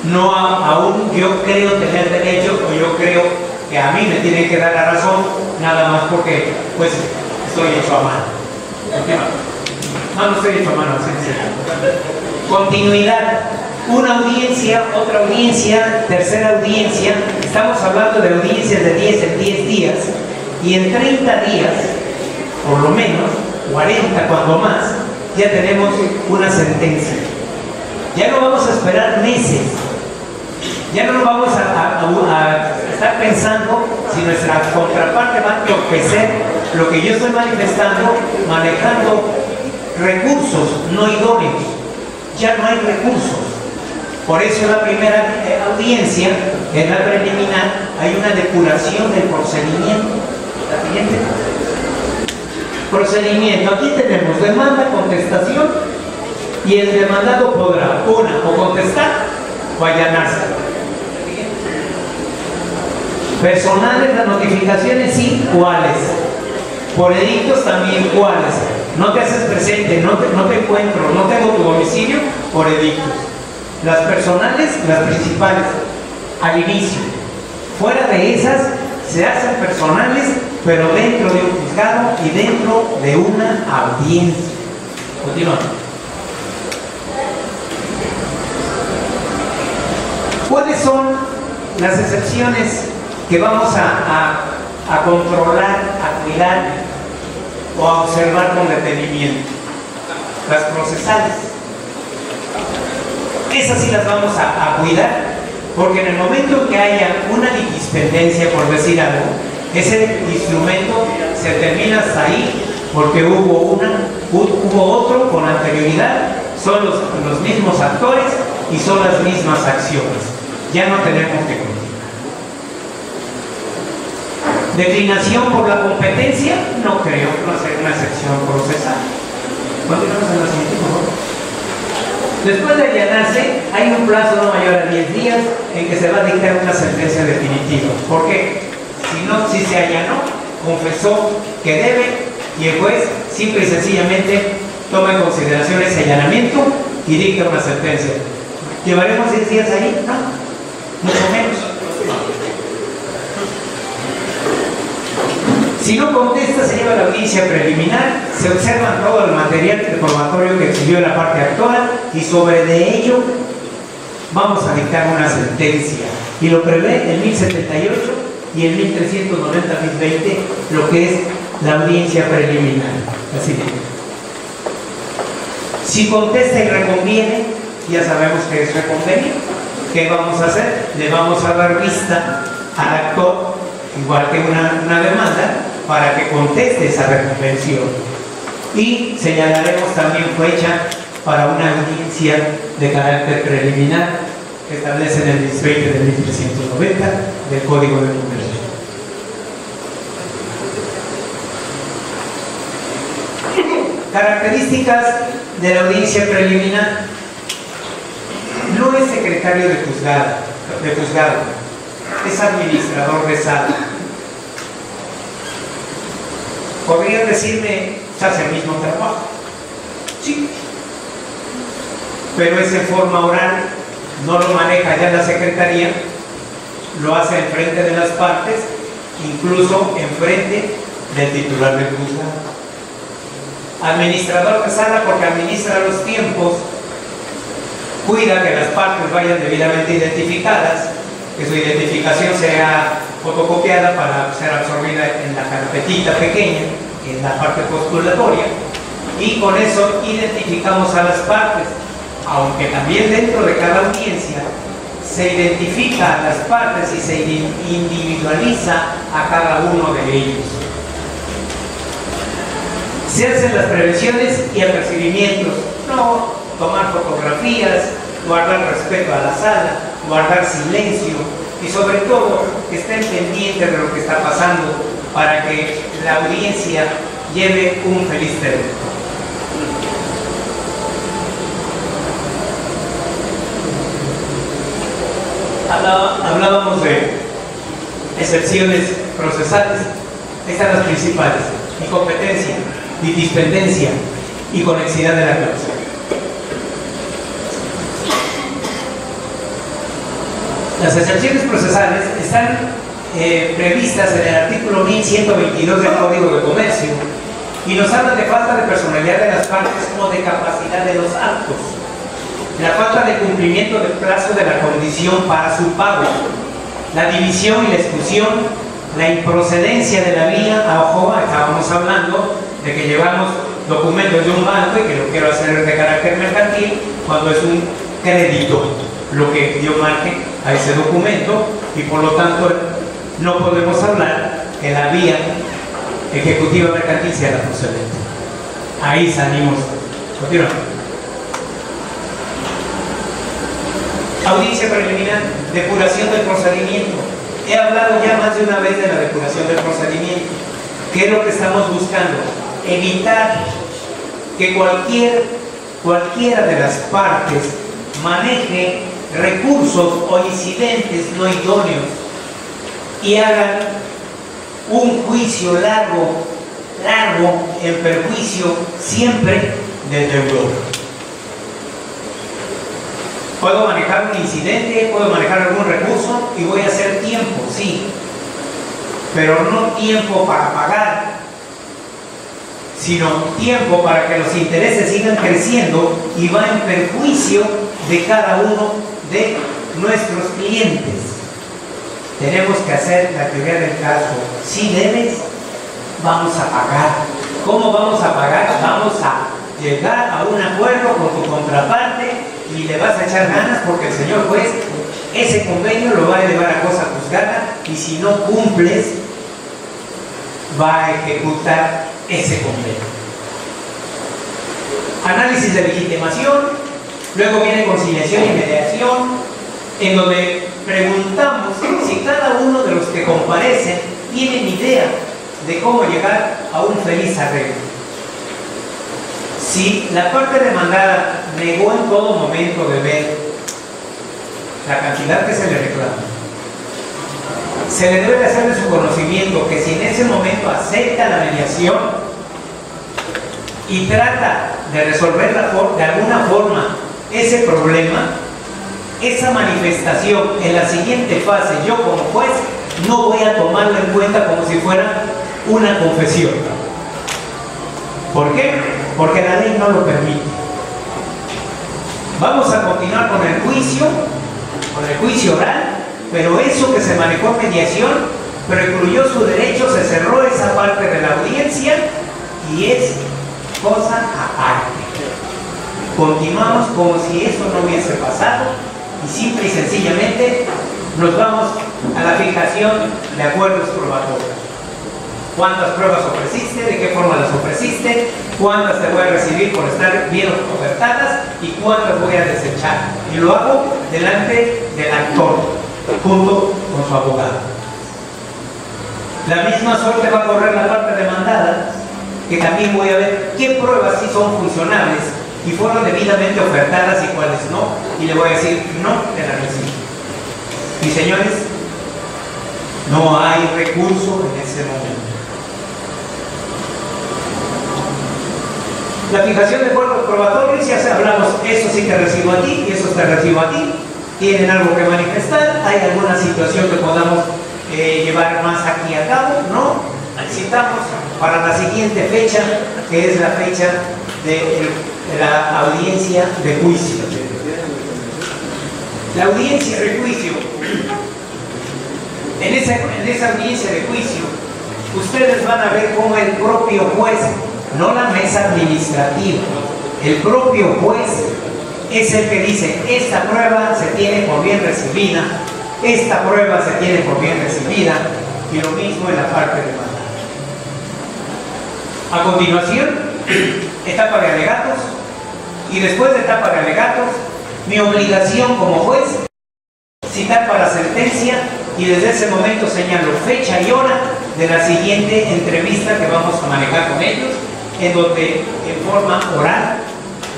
no a un yo creo tener derecho o yo creo que a mí me tienen que dar la razón, nada más porque pues estoy hecho a mano. No estoy hecho a mano, así es. Continuidad. Una audiencia, otra audiencia, tercera audiencia. Estamos hablando de audiencias de 10 en 10 días y en 30 días, por lo menos, 40 cuando más, ya tenemos una sentencia. Ya no vamos a esperar meses. Ya no nos vamos a estar pensando si nuestra contraparte va a entorpecer lo que yo estoy manifestando, manejando recursos no idóneos. Ya no hay recursos. Por eso en la primera audiencia, en la preliminar, hay una depuración del procedimiento. La siguiente. Procedimiento. Aquí tenemos demanda, contestación, y el demandado podrá, una, o contestar o allanarse. Personales, las notificaciones, sí, ¿cuáles? Por edictos también, ¿cuáles? No te haces presente, no te encuentro, no tengo tu domicilio, por edictos. Las personales, las principales, al inicio. Fuera de esas, se hacen personales, pero dentro de un juzgado y dentro de una audiencia. Continuamos. ¿Cuáles son las excepciones que vamos a controlar, a cuidar o a observar con detenimiento? Las procesales. Esas sí las vamos a cuidar, porque en el momento en que haya una litispendencia, por decir algo, ese instrumento se termina hasta ahí, porque hubo otro con anterioridad, son los mismos actores y son las mismas acciones. Ya no tenemos que continuar. Declinación por la competencia, no creo que va a ser una excepción procesal. Continuamos en la siguiente, por favor. Después de allanarse, hay un plazo no mayor a 10 días en que se va a dictar una sentencia definitiva. ¿Por qué? Si se allanó, confesó que debe y el juez simple y sencillamente toma en consideración ese allanamiento y dicta una sentencia. ¿Llevaremos 10 días ahí? No, mucho menos. Si no contesta, se lleva a la audiencia preliminar, se observa todo el material probatorio que exhibió la parte actora y sobre de ello vamos a dictar una sentencia. Y lo prevé el 1078 y el 1390-1020, lo que es la audiencia preliminar. Así que, si contesta y reconviene, ya sabemos que es reconvenir. ¿Qué vamos a hacer? Le vamos a dar vista al actor, igual que una demanda, para que conteste esa reconvención. Y señalaremos también fecha para una audiencia de carácter preliminar que establece en el 1020 del 1390 del Código de Comercio. Características de la audiencia preliminar. No es secretario de juzgado, es administrador de sala. ¿Podrían decirme, se hace el mismo trabajo? Sí. Pero es en forma oral, no lo maneja ya la secretaría, lo hace enfrente de las partes, incluso enfrente del titular del juzgado. Administrador de sala porque administra los tiempos, cuida que las partes vayan debidamente identificadas, que su identificación sea fotocopiada para ser absorbida en la carpetita pequeña, en la parte postulatoria, y con eso identificamos a las partes, aunque también dentro de cada audiencia se identifica a las partes y se individualiza a cada uno de ellos. Se hacen las prevenciones y apercibimientos, no tomar fotografías, guardar respeto a la sala, guardar silencio y sobre todo que estén pendientes de lo que está pasando para que la audiencia lleve un feliz término. Hablábamos de excepciones procesales. Estas son las principales: incompetencia, litispendencia, y conexidad de la causa. Las excepciones procesales están previstas en el artículo 1122 del Código de Comercio y nos habla de falta de personalidad de las partes o de capacidad de los actos, la falta de cumplimiento del plazo de la condición para su pago, la división y la exclusión, la improcedencia de la vía. Ojo, estábamos hablando de que llevamos documentos de un banco y que lo quiero hacer de carácter mercantil cuando es un crédito lo que yo marque a ese documento, y por lo tanto no podemos hablar que la vía ejecutiva mercantil sea la procedente. Ahí salimos. Continuamos. Audiencia preliminar, depuración del procedimiento. He hablado ya más de una vez de la depuración del procedimiento. ¿Qué es lo que estamos buscando? Evitar que cualquiera de las partes maneje recursos o incidentes no idóneos y hagan un juicio largo en perjuicio siempre del deudor. Puedo manejar un incidente, puedo manejar algún recurso y voy a hacer tiempo, sí, pero no tiempo para pagar, sino tiempo para que los intereses sigan creciendo y va en perjuicio de cada uno de nuestros clientes. Tenemos que hacer la teoría del caso. Si debes, vamos a pagar. ¿Cómo vamos a pagar? Vamos a llegar a un acuerdo con tu contraparte y le vas a echar ganas porque el señor juez ese convenio lo va a elevar a cosa juzgada y si no cumples va a ejecutar ese convenio. Análisis de legitimación. Luego viene conciliación y mediación, en donde preguntamos si cada uno de los que comparecen tienen idea de cómo llegar a un feliz arreglo. Si la parte demandada negó en todo momento de ver la cantidad que se le reclama, se le debe de hacer de su conocimiento que si en ese momento acepta la mediación y trata de resolver de alguna forma ese problema, esa manifestación en la siguiente fase, yo como juez no voy a tomarlo en cuenta como si fuera una confesión. ¿Por qué? Porque la ley no lo permite. Vamos a continuar con el juicio oral, pero eso que se manejó en mediación precluyó su derecho, se cerró esa parte de la audiencia y es cosa aparte. Continuamos como si eso no hubiese pasado y simple y sencillamente nos vamos a la fijación de acuerdos probatorios. ¿Cuántas pruebas ofreciste? ¿De qué forma las ofreciste? ¿Cuántas te voy a recibir por estar bien ofertadas? ¿Y cuántas voy a desechar? Y lo hago delante del actor, junto con su abogado. La misma suerte va a correr la parte demandada, que también voy a ver qué pruebas sí son funcionables y fueron debidamente ofertadas y cuáles no, y le voy a decir, no te la recibo. Y señores, no hay recurso en ese momento. La fijación de acuerdos probatorios, ya hablamos, eso sí te recibo a ti y eso te recibo a ti. ¿Tienen algo que manifestar? ¿Hay alguna situación que podamos llevar más aquí a cabo? No. Citamos para la siguiente fecha, que es la fecha de la audiencia de juicio. La audiencia de juicio. En esa audiencia de juicio, ustedes van a ver cómo el propio juez, no la mesa administrativa, el propio juez es el que dice, esta prueba se tiene por bien recibida, esta prueba se tiene por bien recibida, y lo mismo en la parte demandada. A continuación, etapa de alegatos, y después de etapa de alegatos, mi obligación como juez, citar para sentencia, y desde ese momento señalo fecha y hora de la siguiente entrevista que vamos a manejar con ellos, en donde en forma oral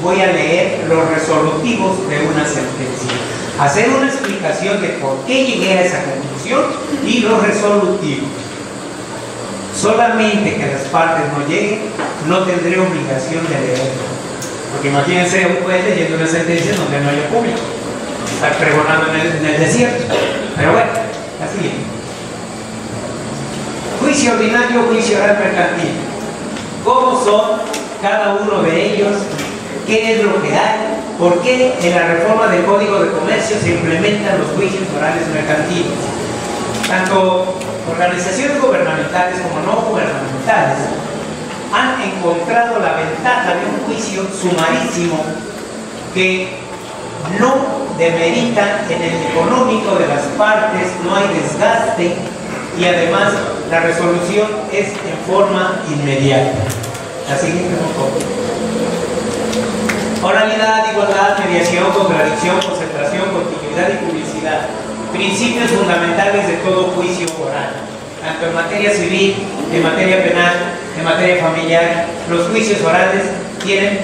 voy a leer los resolutivos de una sentencia, hacer una explicación de por qué llegué a esa conclusión y los resolutivos. solamente que las partes no lleguen, no tendré obligación de leerlo. Porque imagínense un juez leyendo una sentencia donde no haya público, estar pregonando en el desierto. Pero bueno, así es. Juicio ordinario, juicio oral mercantil. ¿Cómo son cada uno de ellos? ¿Qué es lo que hay? ¿Por qué en la reforma del Código de Comercio se implementan los juicios orales mercantiles? Tanto organizaciones gubernamentales como no gubernamentales han encontrado la ventaja de un juicio sumarísimo que no demerita en el económico de las partes, no hay desgaste y además la resolución es en forma inmediata. La siguiente, por favor. Oralidad, igualdad, mediación, contradicción, concentración, continuidad y publicidad. Principios fundamentales de todo juicio oral. Tanto en materia civil, en materia penal, en materia familiar, los juicios orales tienen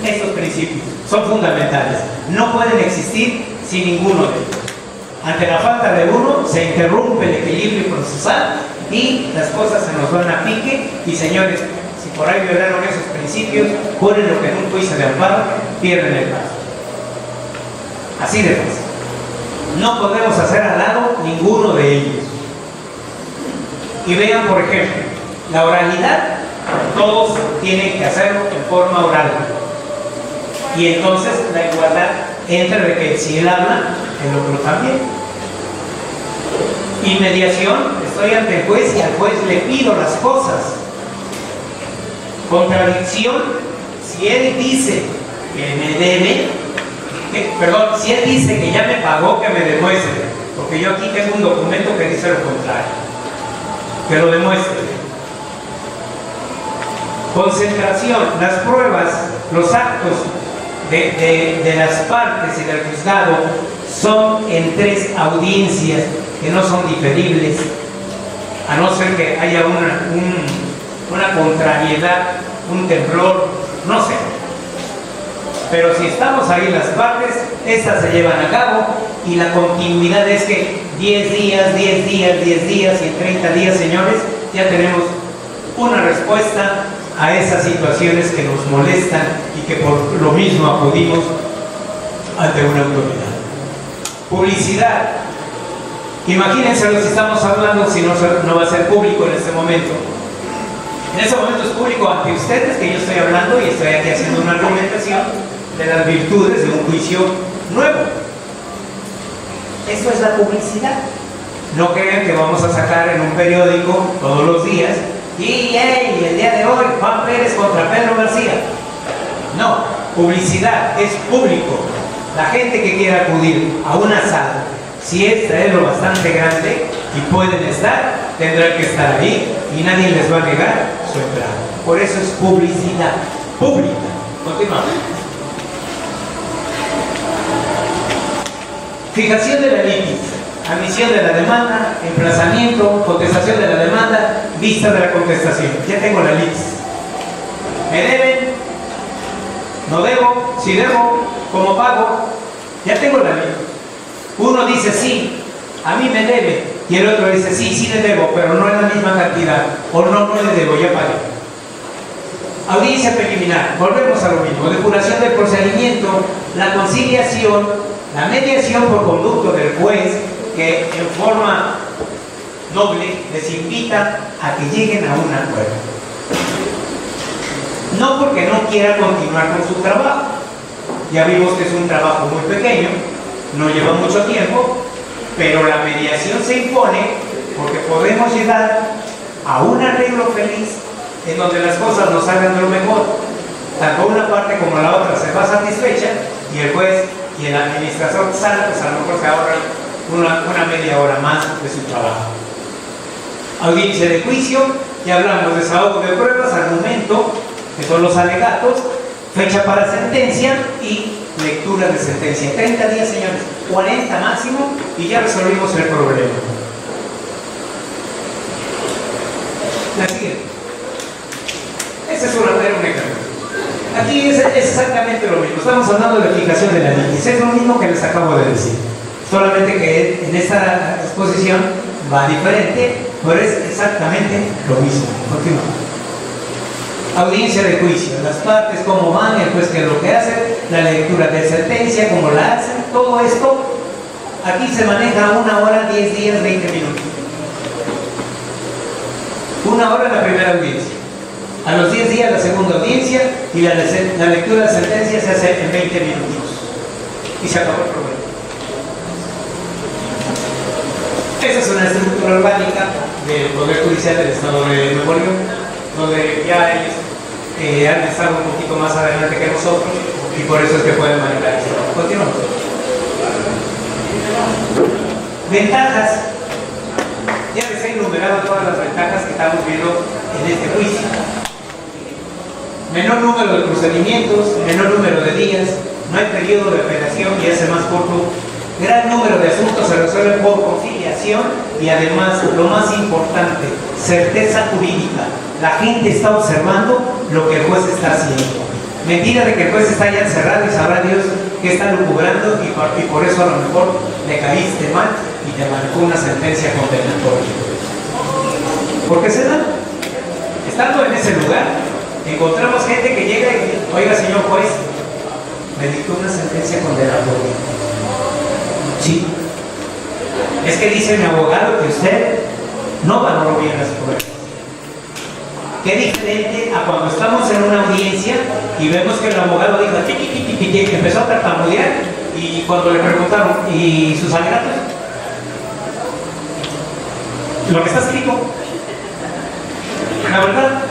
estos principios. Son fundamentales. No pueden existir sin ninguno de ellos. Ante la falta de uno, se interrumpe el equilibrio procesal y las cosas se nos van a pique. Y señores, si por ahí violaron esos principios, ponen lo que en un juicio de amparo, pierden el caso. Así de fácil. No podemos hacer al lado ninguno de ellos. Y vean, por ejemplo, la oralidad, todos tienen que hacerlo en forma oral. Y entonces la igualdad entra de que si él habla, el otro también. Y mediación, estoy ante el juez y al juez le pido las cosas. Contradicción, si él dice que me debe, si él dice que ya me pagó, que me demuestre, porque yo aquí tengo un documento que dice lo contrario, que lo demuestre. Concentración, las pruebas, los actos de las partes y del juzgado son en 3 audiencias que no son diferibles, a no ser que haya una contrariedad, un temblor, no sé. Pero si estamos ahí las partes, estas se llevan a cabo y la continuidad es que 10 días, 10 días, 10 días y en 30 días, señores, ya tenemos una respuesta a esas situaciones que nos molestan y que por lo mismo acudimos ante una autoridad. Publicidad. Imagínense lo que estamos hablando si no va a ser público en este momento. En este momento es público ante ustedes que yo estoy hablando y estoy aquí haciendo una argumentación de las virtudes de un juicio nuevo. Eso es la publicidad. No crean que vamos a sacar en un periódico todos los días y el día de hoy Juan Pérez contra Pedro García. No, publicidad es público. La gente que quiera acudir a una sala, si esta es lo bastante grande y pueden estar, tendrán que estar ahí y nadie les va a negar su entrada. Por eso es publicidad pública. Continuamos. Fijación de la litis, admisión de la demanda, emplazamiento, contestación de la demanda, vista de la contestación. Ya tengo la litis. ¿Me deben? ¿No debo? Si debo, ¿cómo pago? Ya tengo la litis. Uno dice sí, a mí me debe, y el otro dice sí, sí le debo, pero no es la misma cantidad, o no le debo, ya pagué. Audiencia preliminar, volvemos a lo mismo, depuración del procedimiento, la conciliación, la mediación por conducto del juez, que en forma noble les invita a que lleguen a un acuerdo. No porque no quiera continuar con su trabajo, ya vimos que es un trabajo muy pequeño, no lleva mucho tiempo, pero la mediación se impone porque podemos llegar a un arreglo feliz en donde las cosas nos salgan de lo mejor. Tanto una parte como la otra se va satisfecha y el juez y el administrador sala, pues a lo mejor se ahorran una media hora más de su trabajo. Audiencia de juicio, ya hablamos de desahogo de pruebas, argumento, que son los alegatos, fecha para sentencia y lectura de sentencia. 30 días, señores, 40 máximo y ya resolvimos el problema. La siguiente. Este es un ejemplo. Aquí es exactamente lo mismo. Estamos hablando de aplicación de la litis. Es lo mismo que les acabo de decir. Solamente que en esta exposición va diferente pero es exactamente lo mismo. Continuamos. Audiencia de juicio, las partes, cómo van, el juez qué es lo que hace, la lectura de sentencia, cómo la hacen, todo esto, aquí se maneja 1 hora, 10 días, 20 minutos. 1 hora la primera audiencia. A los 10 días la segunda audiencia y la lectura de sentencia se hace en 20 minutos. Y se acabó el problema. Esa es una estructura orgánica del Poder Judicial del Estado de Nuevo León, donde ya ellos han estado un poquito más adelante que nosotros y por eso es que pueden manejar esto. Continuamos. Ventajas. Ya les he enumerado todas las ventajas que estamos viendo en este juicio. Menor número de procedimientos, menor número de días, no hay periodo de apelación y hace más corto. Gran número de asuntos se resuelven por conciliación y además, lo más importante, certeza jurídica. La gente está observando lo que el juez está haciendo. Mentira de que el juez está ya encerrado y sabrá Dios qué está lucubrando y por eso a lo mejor le caíste mal y te marcó una sentencia condenatoria. ¿Por qué se da? Estando en ese lugar, encontramos gente que llega y dice, oiga señor juez, me dictó una sentencia condenatoria. Sí. Es que dice mi abogado que usted no valoró bien las pruebas. Qué diferente a cuando estamos en una audiencia y vemos que el abogado dijo que empezó a tartamudear y cuando le preguntaron ¿y sus alegatos? Lo que está escrito. La verdad,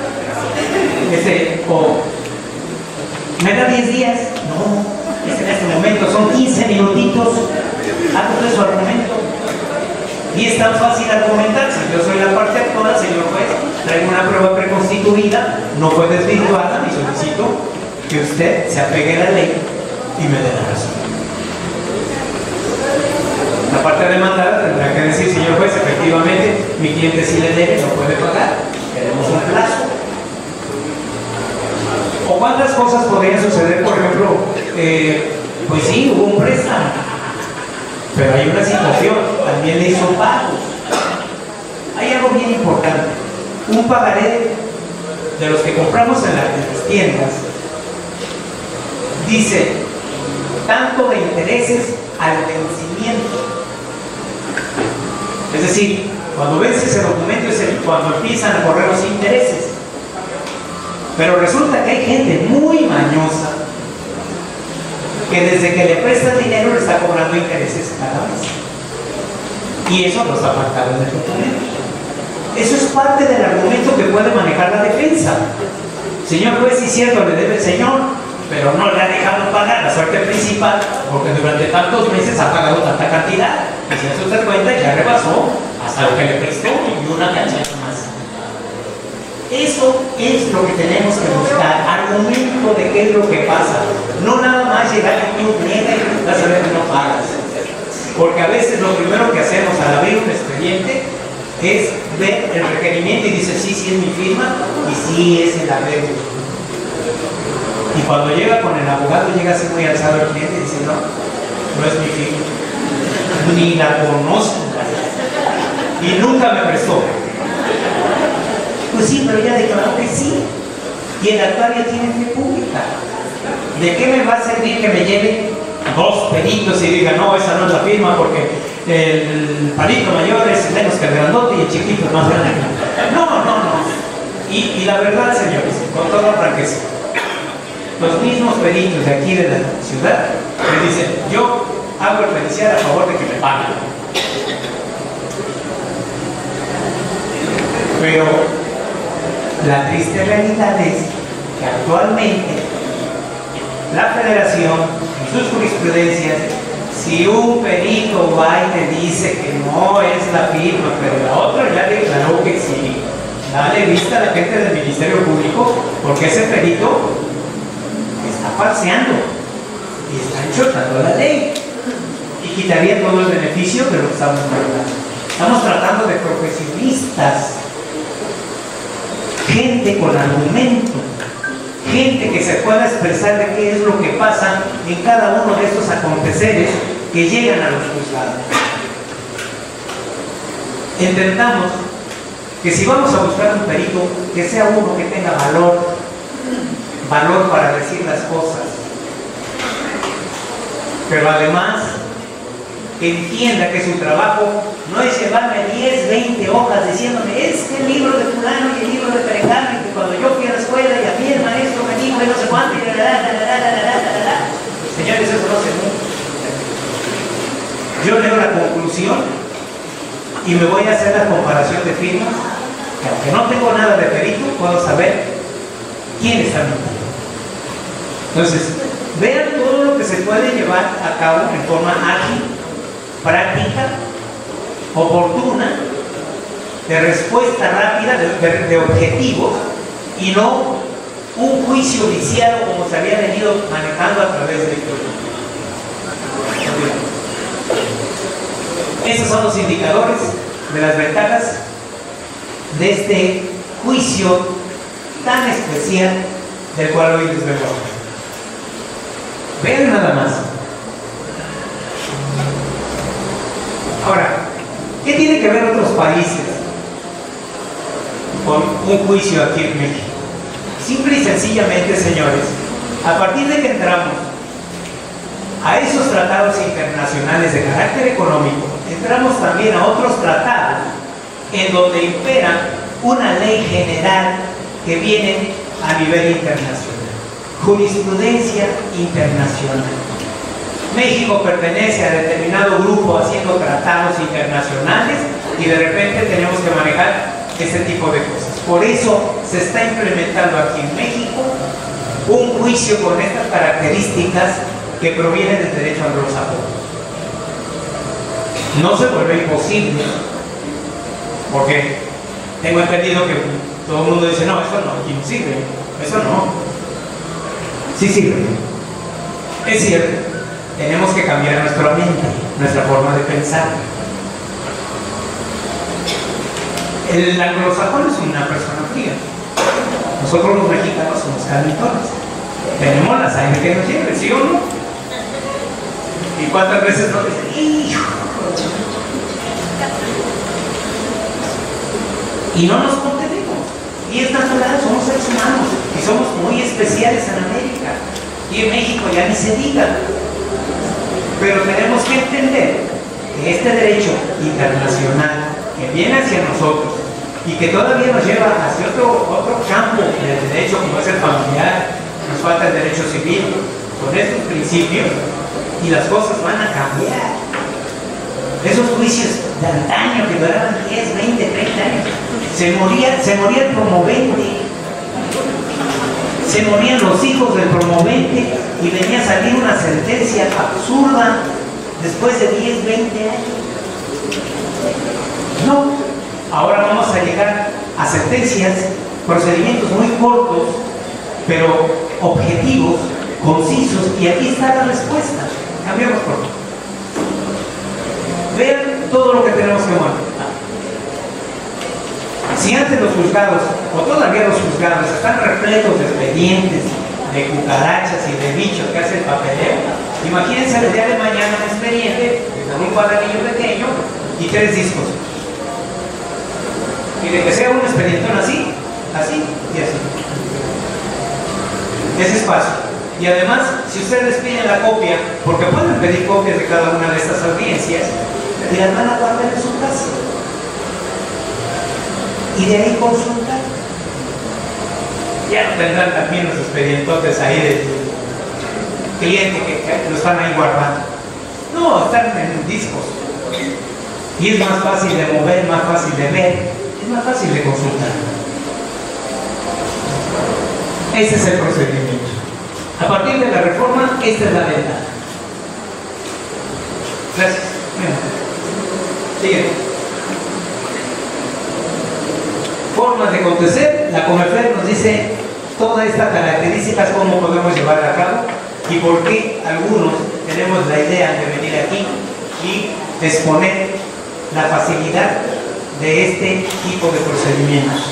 ¿me da 10 días? No, en este momento son 15 minutitos. Hago de su argumento. Y es tan fácil argumentar. Si yo soy la parte actora, señor juez, traigo una prueba preconstituida, no fue desvirtuada, y solicito que usted se apegue a la ley y me dé la razón. La parte demandada tendrá que decir, señor juez, efectivamente, mi cliente sí le debe, no puede pagar, queremos un plazo. ¿O cuántas cosas podrían suceder? Por ejemplo, pues sí, hubo un préstamo, pero hay una situación, también le hizo pagos. Hay algo bien importante. Un pagaré de los que compramos en las tiendas dice tanto de intereses al vencimiento. Es decir, cuando vence ese documento es cuando empiezan a correr los intereses. Pero resulta que hay gente muy mañosa que desde que le presta dinero le está cobrando intereses cada mes. Y eso no está marcado en el documento. Eso es parte del argumento que puede manejar la defensa. Señor juez, sí es cierto, le debe el señor, pero no le ha dejado pagar la suerte principal porque durante tantos meses ha pagado tanta cantidad. Y si eso se cuenta, ya rebasó hasta lo que le prestó y una cacheta más. Eso es lo que tenemos que buscar, argumento de qué es lo que pasa. No nada más llegar aquí un niega y vas a ver que no pagas. Porque a veces lo primero que hacemos al abrir un expediente es ver el requerimiento y dice sí, sí es mi firma y sí es el arreglo. Y cuando llega con el abogado llega así muy alzado el cliente y dice no, no es mi firma, ni la conozco y nunca me prestó. Pues sí, pero ya declaró que sí y el actuario tiene fe pública. ¿De qué me va a servir que me lleve 2 peritos y diga no, esa no es la firma porque el palito mayor es menos que el grandote y el chiquito es más grande? No. Y la verdad, señores, con toda franqueza, los mismos peritos de aquí de la ciudad me dicen, yo hago el pericial a favor de que me paguen. Pero la triste realidad es que actualmente la Federación, en sus jurisprudencias, si un perito va y te dice que no es la firma, pero la otra ya declaró que sí, dale vista a la gente del Ministerio Público, porque ese perito está falseando y está enchotando la ley y quitaría todo el beneficio de lo que estamos hablando. Estamos tratando de profesionistas, gente con argumento, gente que se pueda expresar de qué es lo que pasa en cada uno de estos aconteceres que llegan a los juzgados. Entendamos que si vamos a buscar un perito, que sea uno que tenga valor para decir las cosas, pero además que entienda que su trabajo no es llevarme 10, 20 hojas diciéndome, es que el libro de fulano y el libro de perengano, y que cuando yo fui a la escuela y a mí el maestro me dijo y no sé cuánto, y señores, eso no se mueve. Yo leo la conclusión y me voy a hacer la comparación de firmas, que aunque no tengo nada de perito, puedo saber quién está mintiendo. Entonces, vean todo lo que se puede llevar a cabo en forma ágil, práctica, oportuna, de respuesta rápida, de objetivos, y no un juicio viciado como se había venido manejando a través de Estos son los indicadores de las ventajas de este juicio tan especial del cual hoy les vengo a hablar. Vean nada más. Ahora, ¿qué tiene que ver otros países con un juicio aquí en México? Simple y sencillamente, señores, a partir de que entramos a esos tratados internacionales de carácter económico, entramos también a otros tratados en donde impera una ley general que viene a nivel internacional, jurisprudencia internacional. México pertenece a determinado grupo haciendo tratados internacionales y de repente tenemos que manejar este tipo de cosas. Por eso se está implementando aquí en México un juicio con estas características que provienen del derecho anglosajón. No se vuelve imposible, porque tengo entendido que todo el mundo dice, no, eso no, aquí no sirve, eso no. Sí sirve. Es cierto, tenemos que cambiar nuestra mente, nuestra forma de pensar. El anglosajón es una persona fría. Nosotros los mexicanos somos calentones. Tenemos la sangre que nos lleve, ¿sí o no? ¿Y cuántas veces nos dicen, hijo? Y no nos contenemos. Y es natural, somos seres humanos y somos muy especiales en América. Y en México ya ni se diga. Pero tenemos que entender que este derecho internacional que viene hacia nosotros y que todavía nos lleva hacia otro campo del derecho, como es el familiar, nos falta el derecho civil, con estos principios, y las cosas van a cambiar. Esos juicios de antaño que duraban 10, 20, 30 años, se moría el promovente, se morían los hijos del promovente y venía a salir una sentencia absurda después de 10, 20 años. No, ahora vamos a llegar a sentencias, procedimientos muy cortos, pero objetivos, concisos, y aquí está la respuesta. Cambiamos por favor. Vean todo lo que tenemos que modificar. Si antes los juzgados, o todavía los juzgados, están repletos de expedientes, de cucarachas y de bichos que hacen papeleo, imagínense el día de mañana un expediente con un cuadernillo pequeño y 3 discos. Y de que sea un expedientón así, así y así. Ese es fácil. Y además, si ustedes piden la copia, porque pueden pedir copias de cada una de estas audiencias, y las van a guardar en su casa. Y de ahí consultar. Ya no tendrán también los expedientotes ahí del cliente que lo están ahí guardando. No, están en discos. Y es más fácil de mover, más fácil de ver, es más fácil de consultar. Ese es el procedimiento. A partir de la reforma, esta es la ventaja. Gracias. Sigue. Formas de acontecer. La Comerfer nos dice todas estas características, cómo podemos llevar a cabo y por qué algunos tenemos la idea de venir aquí y exponer la facilidad de este tipo de procedimientos.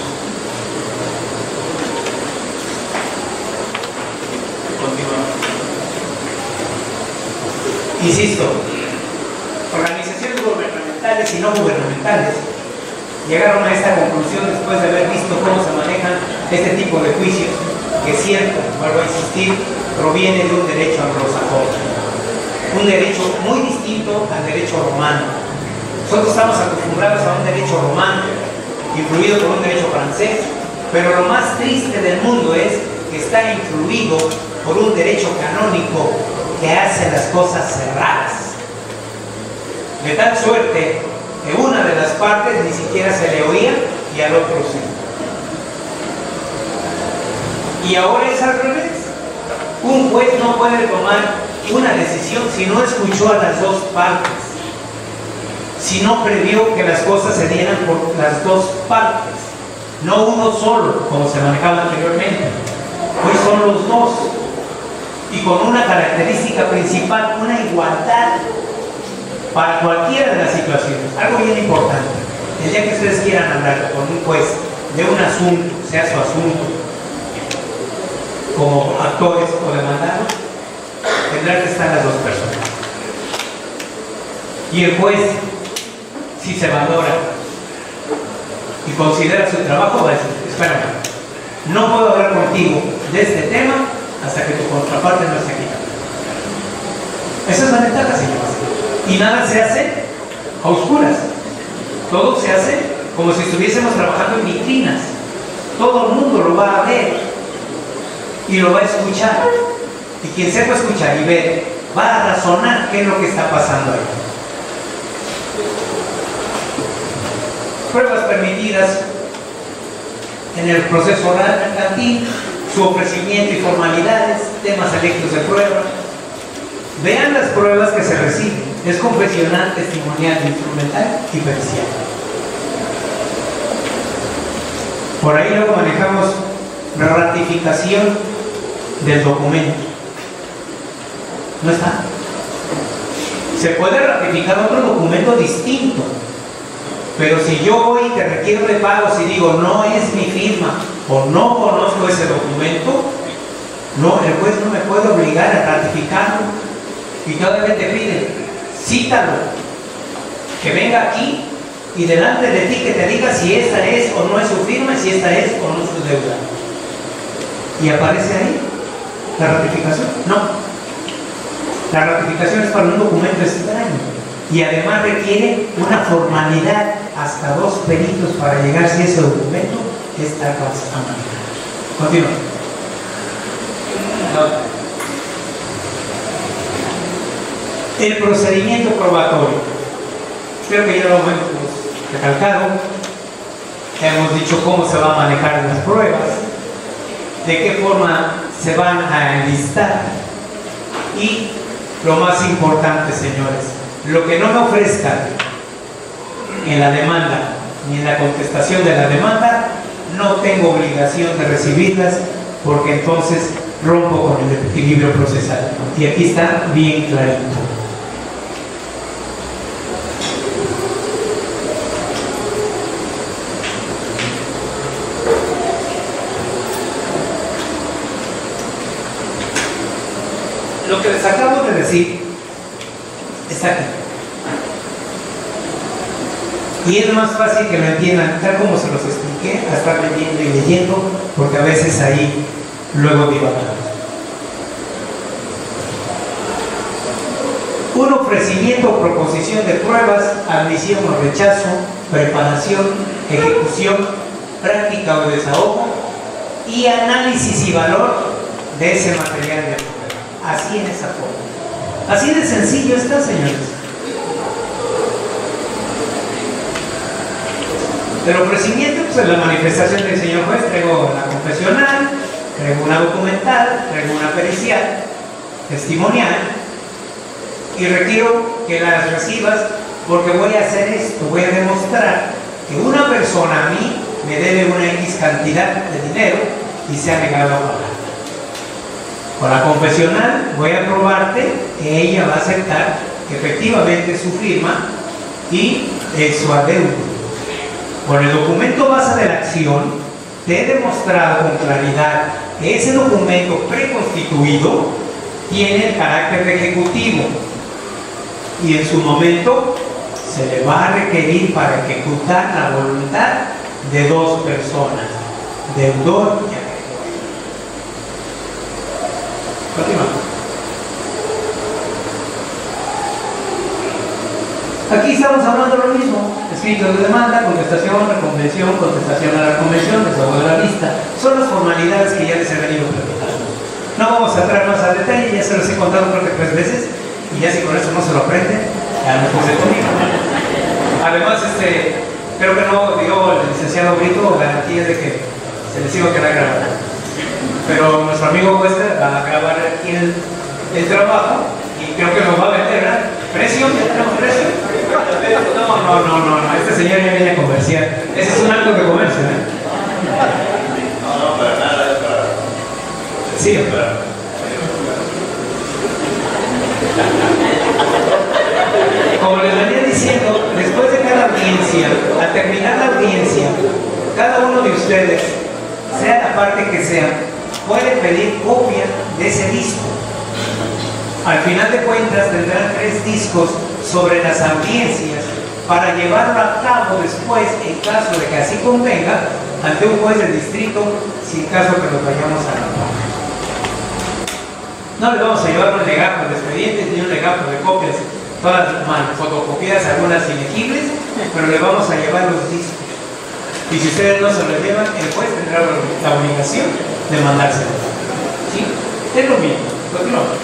Insisto, organizaciones gubernamentales y no gubernamentales llegaron a esta conclusión después de haber visto cómo se manejan este tipo de juicios, que es cierto, vuelvo a insistir, proviene de un derecho anglosajón, un derecho muy distinto al derecho romano. Nosotros estamos acostumbrados a un derecho romano, influido por un derecho francés, pero lo más triste del mundo es que está influido por un derecho canónico que hace las cosas cerradas. De tal suerte que una de las partes ni siquiera se le oía y al otro sí. Y ahora es al revés. Un juez no puede tomar una decisión si no escuchó a las dos partes, si no previó que las cosas se dieran por las dos partes, no uno solo, como se manejaba anteriormente. Hoy son los dos, y con una característica principal, una igualdad para cualquiera de las situaciones. Algo bien importante: el día que ustedes quieran hablar con un juez de un asunto, sea su asunto, como actores o demandados, tendrán que estar las dos personas. Y el juez, si se valora y considera su trabajo, va a decir: espérame, no puedo hablar contigo de este tema hasta que tu contraparte no esté aquí. Esa es la ventaja, señores. Y nada se hace a oscuras. Todo se hace como si estuviésemos trabajando en vitrinas. Todo el mundo lo va a ver y lo va a escuchar. Y quien sepa escuchar y ver, va a razonar qué es lo que está pasando ahí. Pruebas permitidas en el proceso oral mercantil, su ofrecimiento y formalidades, temas electos de prueba. Vean las pruebas que se reciben: es confesional, testimonial, instrumental y pericial. Por ahí luego manejamos la ratificación del documento. ¿No está? Se puede ratificar otro documento distinto, pero si yo voy y te requiero de pagos y digo no es mi firma o no conozco ese documento, no, el juez no me puede obligar a ratificarlo. Y todavía te pide: cítalo, que venga aquí y delante de ti que te diga si esta es o no es su firma, si esta es o no su deuda. ¿Y aparece ahí la ratificación? No. La ratificación es para un documento extraño y además requiere una formalidad, hasta 2 peritos para llegar si ese documento está a manejar. Continúa. No. El procedimiento probatorio. Creo que ya lo hemos recalcado. Hemos dicho cómo se va a manejar las pruebas, de qué forma se van a enlistar y lo más importante, señores, lo que no me ofrezcan en la demanda ni en la contestación de la demanda, no tengo obligación de recibirlas, porque entonces rompo con el equilibrio procesal. Y aquí está bien clarito. Lo que les acabo de decir está aquí. Y es más fácil que lo entiendan, tal como se los expliqué, a estar leyendo y leyendo, porque a veces ahí luego divagamos. Un ofrecimiento o proposición de pruebas, admisión o rechazo, preparación, ejecución, práctica o desahogo y análisis y valor de ese material de prueba. Así en esa forma. Así de sencillo está, señores. El ofrecimiento, pues es la manifestación del señor juez: traigo la confesional, traigo una documental, traigo una pericial, testimonial, y requiero que las recibas porque voy a hacer esto, voy a demostrar que una persona a mí me debe una X cantidad de dinero y se ha negado a pagar. Con la confesional voy a probarte que ella va a aceptar efectivamente su firma y su adeudo. Con el documento base de la acción, te he demostrado con claridad que ese documento preconstituido tiene el carácter de ejecutivo y en su momento se le va a requerir para ejecutar la voluntad de dos personas, deudor y acreedor. Continuamos. Aquí estamos hablando lo mismo: escrito de demanda, contestación, reconvención, contestación a la convención, desahogo de la vista. Son las formalidades que ya les he venido platicando. No vamos a entrar más al detalle, ya se los he contado creo que 3 veces, y ya si con eso no se lo aprenden, ya no puse conmigo. Además, creo que no dio el licenciado Brito garantías de que se les iba a quedar grabado. Pero nuestro amigo Wester va a grabar aquí el trabajo y creo que nos va a vender, ¿verdad? ¿Precio? ¿Ya tenemos precio? No, este señor ya viene a comerciar. Ese es un acto de comercio, ¿eh? No, para nada, es para... Sí, como les venía diciendo, después de cada audiencia, al terminar la audiencia, cada uno de ustedes, sea la parte que sea, puede pedir copia de ese disco. Al final de cuentas tendrán 3 discos sobre las audiencias para llevarlo a cabo después, en caso de que así convenga, ante un juez del distrito, sin caso que los vayamos a grabar. No le vamos a llevar un legajo de expedientes ni un legajo de copias, todas mal fotocopiadas, algunas ilegibles, pero le vamos a llevar los discos. Y si ustedes no se los llevan, el juez tendrá la obligación de mandárselo. ¿Sí? Es lo mismo. Continuamos.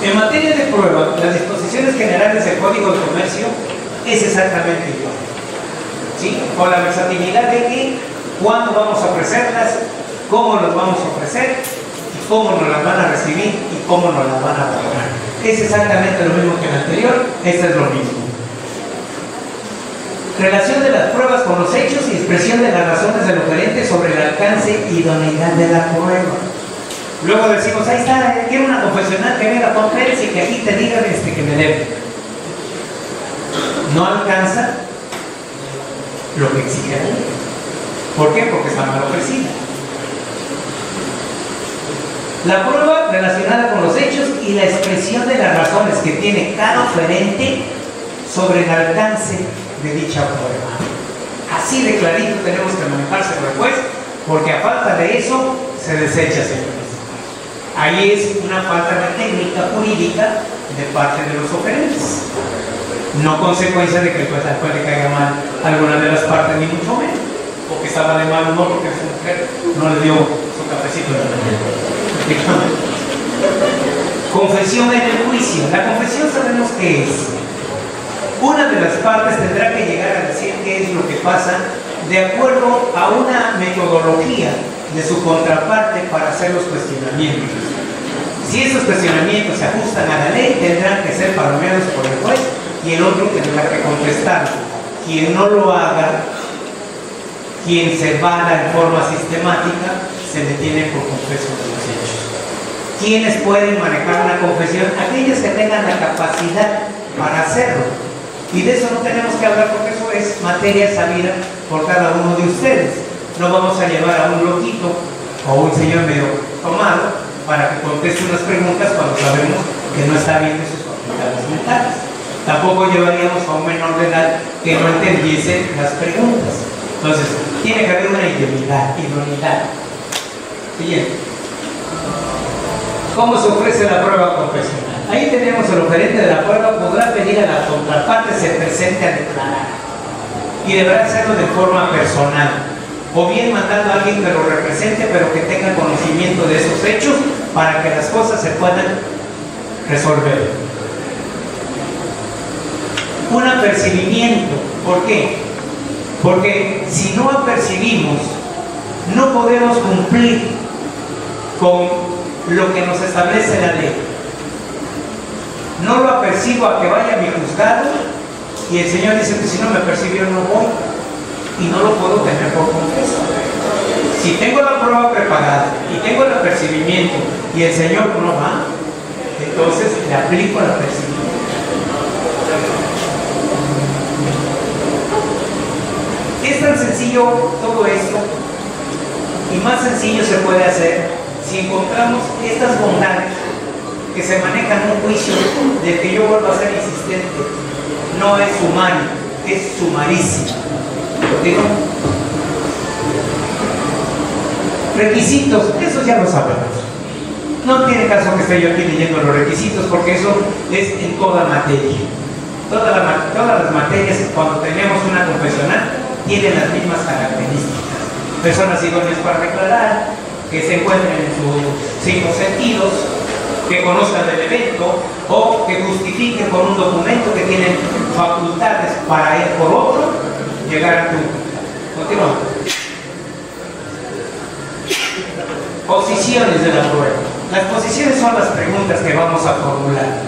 En materia de prueba, las disposiciones generales del Código de Comercio es exactamente igual. ¿Sí? Con la versatilidad de que cuándo vamos a ofrecerlas, cómo las vamos a ofrecer, y cómo nos las van a recibir y cómo nos las van a pagar. Es exactamente lo mismo que el anterior, esto es lo mismo. Relación de las pruebas con los hechos y expresión de las razones del oferente sobre el alcance y idoneidad de la prueba. Luego decimos, ahí está, quiero una confesional que venga con crédito y que aquí te digan que me debe. No alcanza lo que exige la ley. ¿Por qué? Porque está mal ofrecida. La prueba relacionada con los hechos y la expresión de las razones que tiene cada oferente sobre el alcance de dicha prueba. Así de clarito tenemos que manejarse después, porque a falta de eso se desecha, señores. Ahí es una falta de técnica jurídica de parte de los oferentes, no consecuencia de que el juez le caiga mal alguna de las partes, ni mucho menos, o que estaba de mal humor porque su mujer no le dio su cafecito de la mañana. Confesión en el juicio. La confesión sabemos qué es. Una de las partes tendrá que llegar a decir qué es lo que pasa de acuerdo a una metodología de su contraparte para hacer los cuestionamientos. Si esos cuestionamientos se ajustan a la ley, tendrán que ser palomeados por el juez y el otro tendrá que contestar. Quien no lo haga, quien se evada en forma sistemática, se detiene por confesión de los hechos. ¿Quiénes pueden manejar una confesión? Aquellos que tengan la capacidad para hacerlo. Y de eso no tenemos que hablar porque eso es materia sabida por cada uno de ustedes. No vamos a llevar a un loquito o un señor medio tomado para que conteste unas preguntas cuando sabemos que no está bien de sus facultades mentales. Tampoco llevaríamos a un menor de edad que no entendiese las preguntas. Entonces, tiene que haber una idoneidad. Siguiente. ¿Cómo se ofrece la prueba confesional? Ahí tenemos el oferente de la prueba podrá pedir a la contraparte se presente a declarar y deberá hacerlo de forma personal, o bien mandando a alguien que lo represente pero que tenga conocimiento de esos hechos para que las cosas se puedan resolver. Un apercibimiento. ¿Por qué? Porque si no apercibimos, no podemos cumplir con lo que nos establece la ley. No lo apercibo a que vaya a mi juzgado y el Señor dice que si no me percibió no voy y no lo puedo tener por confeso. Si tengo la prueba preparada y tengo el apercibimiento y el Señor no va, entonces le aplico el apercibimiento. Es tan sencillo todo esto y más sencillo se puede hacer si encontramos estas bondades que se manejan en un juicio del que yo vuelvo a ser insistente, no es sumario, es sumarísimo. ¿Digo? Requisitos, eso ya lo sabemos. No tiene caso que esté yo aquí leyendo los requisitos porque eso es en toda materia. Todas las materias, cuando tenemos una confesional, tienen las mismas características. Personas idóneas para declarar, que se encuentren en sus 5 sentidos, que conozcan del evento o que justifiquen con un documento que tienen facultades para ir por otro, llegar a tu. Continuamos. Posiciones de la prueba. Las posiciones son las preguntas que vamos a formular.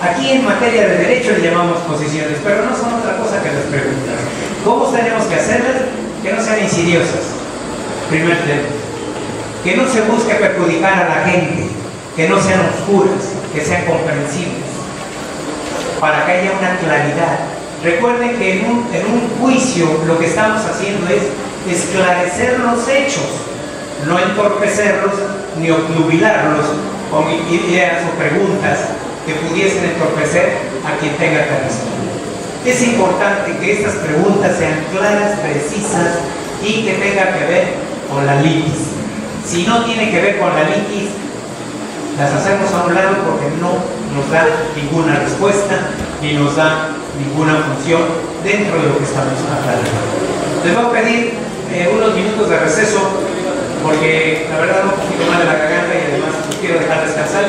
Aquí en materia de derecho le llamamos posiciones, pero no son otra cosa que las preguntas. ¿Cómo tenemos que hacerlas? Que no sean insidiosas. Primer tema. Que no se busque perjudicar a la gente, que no sean oscuras, que sean comprensibles, para que haya una claridad. Recuerden que en un juicio lo que estamos haciendo es esclarecer los hechos, no entorpecerlos ni obnubilarlos con ideas o preguntas que pudiesen entorpecer a quien tenga que responder. Es importante que estas preguntas sean claras, precisas y que tengan que ver con la litis. Si no tiene que ver con la litis, las hacemos a un lado porque no nos da ninguna respuesta ni nos da ninguna función dentro de lo que estamos hablando. Les voy a pedir unos minutos de receso porque la verdad un poquito mal de la garganta y además los quiero dejar descansar.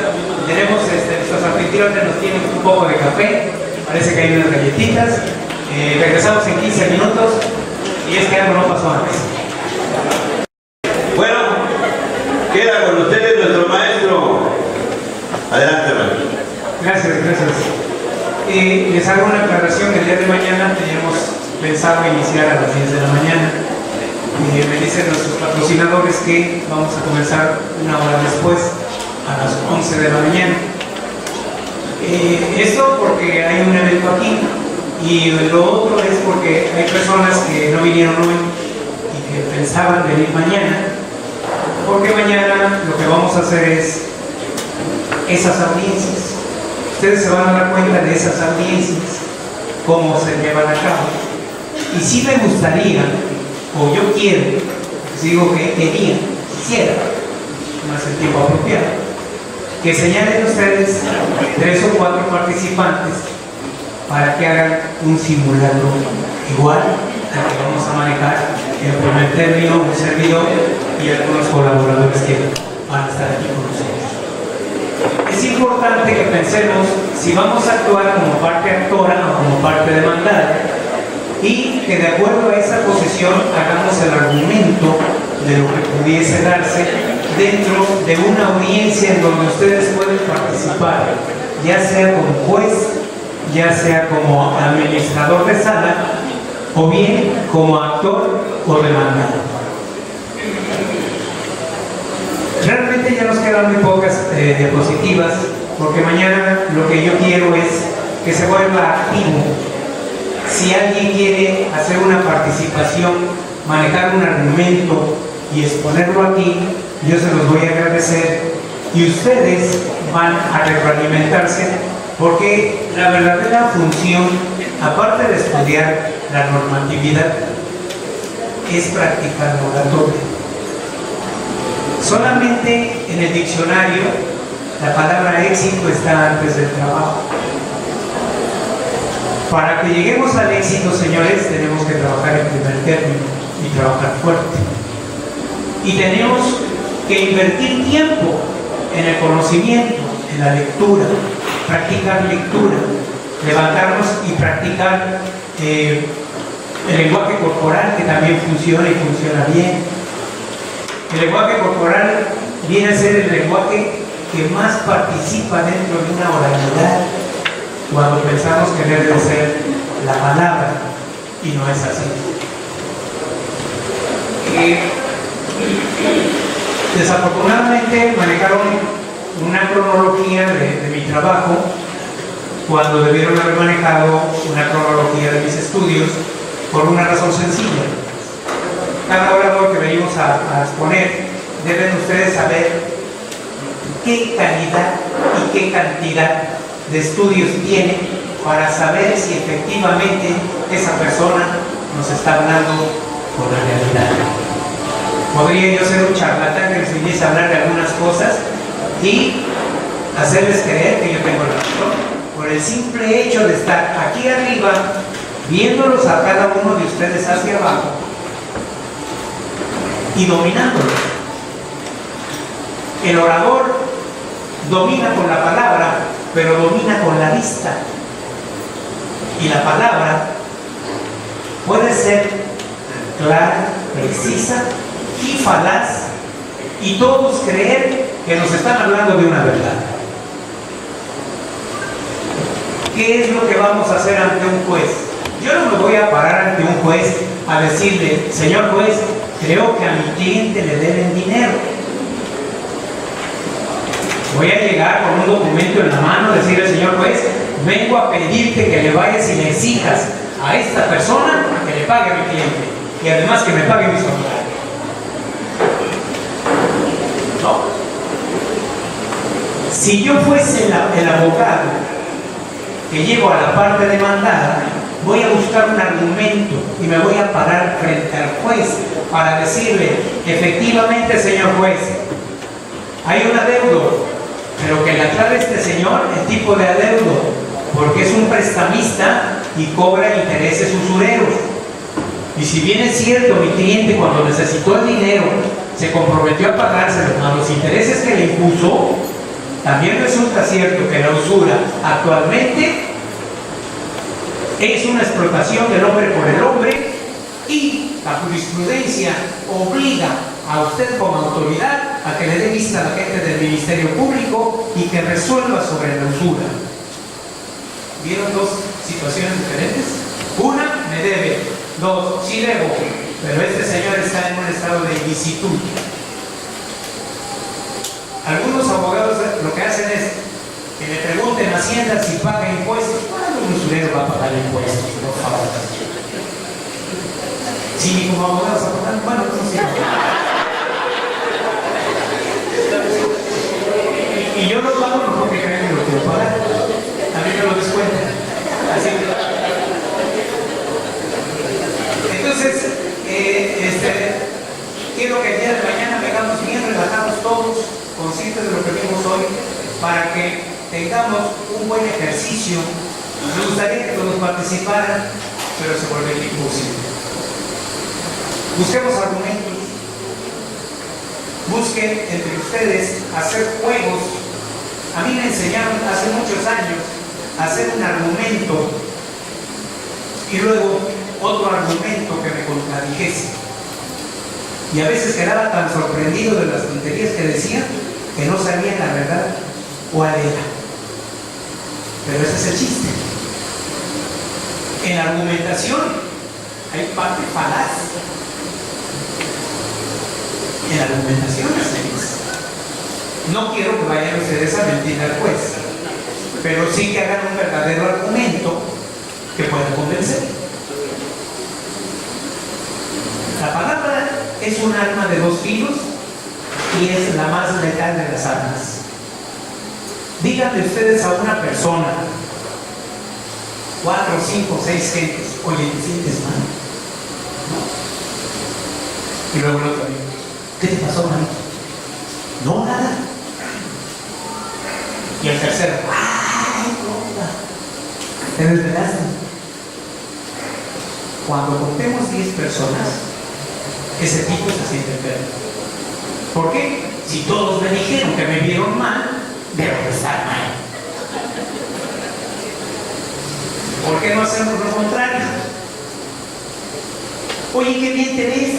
Tenemos, nuestros anfitriones nos tienen un poco de café, parece que hay unas galletitas. Regresamos en 15 minutos y es que algo no pasó antes. Bueno, queda con ustedes nuestro maestro. Adelante, hermano. Gracias. Les hago una aclaración. El día de mañana teníamos pensado iniciar a las 10 de la mañana. Me dicen nuestros patrocinadores que vamos a comenzar una hora después, a las 11 de la mañana. Esto porque hay un evento aquí y lo otro es porque hay personas que no vinieron hoy y que pensaban venir mañana, porque mañana lo que vamos a hacer es esas audiencias. Ustedes se van a dar cuenta de esas audiencias, cómo se llevan a cabo. Y si me gustaría, o yo quiero, digo que quisiera, más el tiempo apropiado, que señalen ustedes 3 o 4 participantes para que hagan un simulacro igual al que vamos a manejar en primer término, un servidor y algunos colaboradores que van a estar aquí con nosotros. Es importante que pensemos si vamos a actuar como parte actora o como parte demandada y que de acuerdo a esa posición hagamos el argumento de lo que pudiese darse dentro de una audiencia en donde ustedes pueden participar, ya sea como juez, ya sea como administrador de sala o bien como actor o demandado. Realmente ya nos quedan muy pocas diapositivas porque mañana lo que yo quiero es que se vuelva activo. Si alguien quiere hacer una participación, manejar un argumento y exponerlo aquí, yo se los voy a agradecer y ustedes van a retroalimentarse porque la verdadera función, aparte de estudiar la normatividad, es practicar la oratoria. Solamente en el diccionario la palabra éxito está antes del trabajo. Para que lleguemos al éxito, señores, tenemos que trabajar en primer término y trabajar fuerte. Y tenemos que invertir tiempo en el conocimiento, en la lectura, practicar lectura, levantarnos y practicar el lenguaje corporal, que también funciona y funciona bien. El lenguaje corporal viene a ser el lenguaje que más participa dentro de una oralidad cuando pensamos que debe de ser la palabra y no es así. Desafortunadamente manejaron una cronología de mi trabajo cuando debieron haber manejado una cronología de mis estudios por una razón sencilla. Cada orador que venimos a exponer, deben ustedes saber qué calidad y qué cantidad de estudios tiene para saber si efectivamente esa persona nos está hablando con la realidad. Podría yo ser un charlatán que les viniese a hablar de algunas cosas y hacerles creer que yo tengo la razón por el simple hecho de estar aquí arriba viéndolos a cada uno de ustedes hacia abajo y dominándolos. El orador domina con la palabra, pero domina con la vista. Y la palabra puede ser clara, precisa y falaz, y todos creer que nos están hablando de una verdad. ¿Qué es lo que vamos a hacer ante un juez? Yo no me voy a parar ante un juez a decirle: señor juez, creo que a mi cliente le deben dinero. Voy a llegar con un documento en la mano, decirle: señor juez, vengo a pedirte que le vayas y le exijas a esta persona que le pague a mi cliente y además que me pague mi honorarios. No. Si yo fuese el abogado que llevo a la parte demandada, voy a buscar un argumento y me voy a parar frente al juez para decirle: efectivamente, señor juez, hay un adeudo, pero que le aclare este señor el tipo de adeudo, porque es un prestamista y cobra intereses usureros. Y si bien es cierto, mi cliente cuando necesitó el dinero se comprometió a pagárselo a los intereses que le impuso, también resulta cierto que la usura actualmente es una explotación del hombre por el hombre, y la jurisprudencia obliga a usted como autoridad a que le dé vista a la gente del Ministerio Público y que resuelva sobre la usura. ¿Vieron dos situaciones diferentes? Una, me debe; dos, sí debo, pero este señor está en un estado de ilicitud. Algunos abogados lo que hacen es que le pregunten a Hacienda si paga impuestos. ¿Cuándo un usurero va a pagar impuestos? Por favor. Si como abogados abogan, bueno, no sé. Y yo lo pago no porque creen que lo quiero pagar. A mí me lo descuentan. Así que. Entonces, quiero que el día de mañana vengamos bien relajados todos, conscientes de lo que vimos hoy, para que tengamos un buen ejercicio. Me gustaría que todos participaran, pero se vuelve imposible. Busquemos argumentos. Busquen entre ustedes hacer juegos. A mí me enseñaron hace muchos años a hacer un argumento y luego otro argumento que me contradijese. Y a veces quedaba tan sorprendido de las tonterías que decían que no sabía la verdad cuál era. Pero ese es el chiste. En la argumentación hay parte falaz. En la argumentación es. No quiero que vayan ustedes a mentir al juez, pero sí que hagan un verdadero argumento que pueda convencer. La palabra es un arma de dos filos y es la más letal de las armas. Díganle ustedes a una persona, 4, 5, 6 gentes: oye, ¿te sientes mal? ¿No? Y luego el otro amigo: ¿qué te pasó, manito? No, nada. Y el tercero: ¡ay, compa! Te desvelaste. Cuando contemos 10 personas, ese tipo se siente enfermo. ¿Por qué? Si todos me dijeron que me vieron mal, debo de estar mal. ¿Por qué no hacemos lo contrario? Oye, qué bien te ves.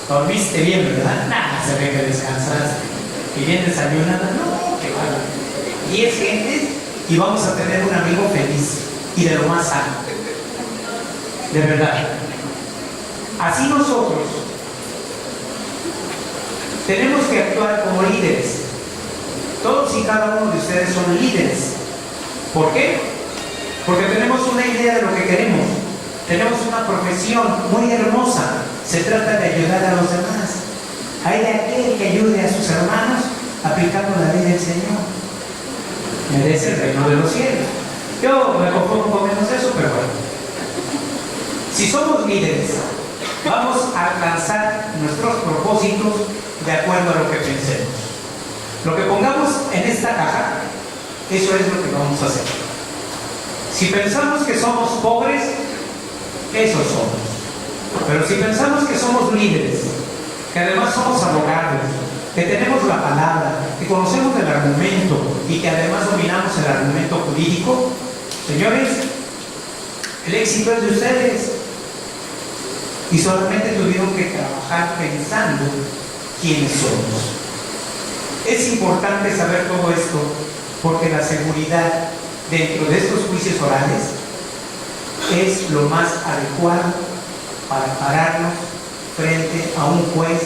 Dormiste bien, ¿verdad? Nada, se ve que descansaste. ¿Y bien desayunada? No, qué malo. 10 gentes y vamos a tener un amigo feliz y de lo más sano. De verdad. Así nosotros tenemos que actuar como líderes. Todos y cada uno de ustedes son líderes. ¿Por qué? Porque tenemos una idea de lo que queremos. Tenemos una profesión muy hermosa. Se trata de ayudar a los demás. Hay de aquel que ayude a sus hermanos aplicando la ley del Señor. Merece el reino de los cielos. Yo me conformo con menos eso, pero bueno. Si somos líderes, vamos a alcanzar nuestros propósitos de acuerdo a lo que pensemos. Lo que pongamos en esta caja, eso es lo que vamos a hacer. Si pensamos que somos pobres, eso somos. Pero si pensamos que somos líderes, que además somos abogados, que tenemos la palabra, que conocemos el argumento y que además dominamos el argumento jurídico, señores, el éxito es de ustedes. Y solamente tuvieron que trabajar pensando quiénes somos. Es importante saber todo esto porque la seguridad dentro de estos juicios orales es lo más adecuado para pararnos frente a un juez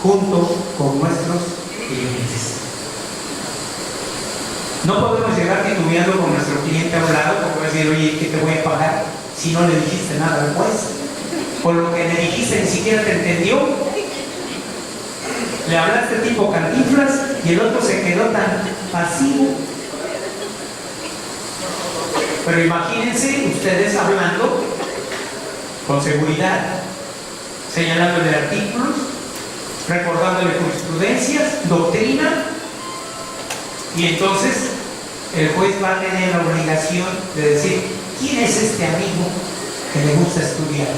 junto con nuestros clientes. No podemos llegar titubeando con nuestro cliente a un lado porque decir, oye, ¿qué te voy a pagar si no le dijiste nada al juez? Por lo que le dijiste ni siquiera te entendió. Le hablaste tipo Cantinflas y el otro se quedó tan pasivo. Pero imagínense ustedes hablando con seguridad, señalándole artículos, recordándole jurisprudencias, doctrina, y entonces el juez va a tener la obligación de decir, ¿quién es este amigo que le gusta estudiar?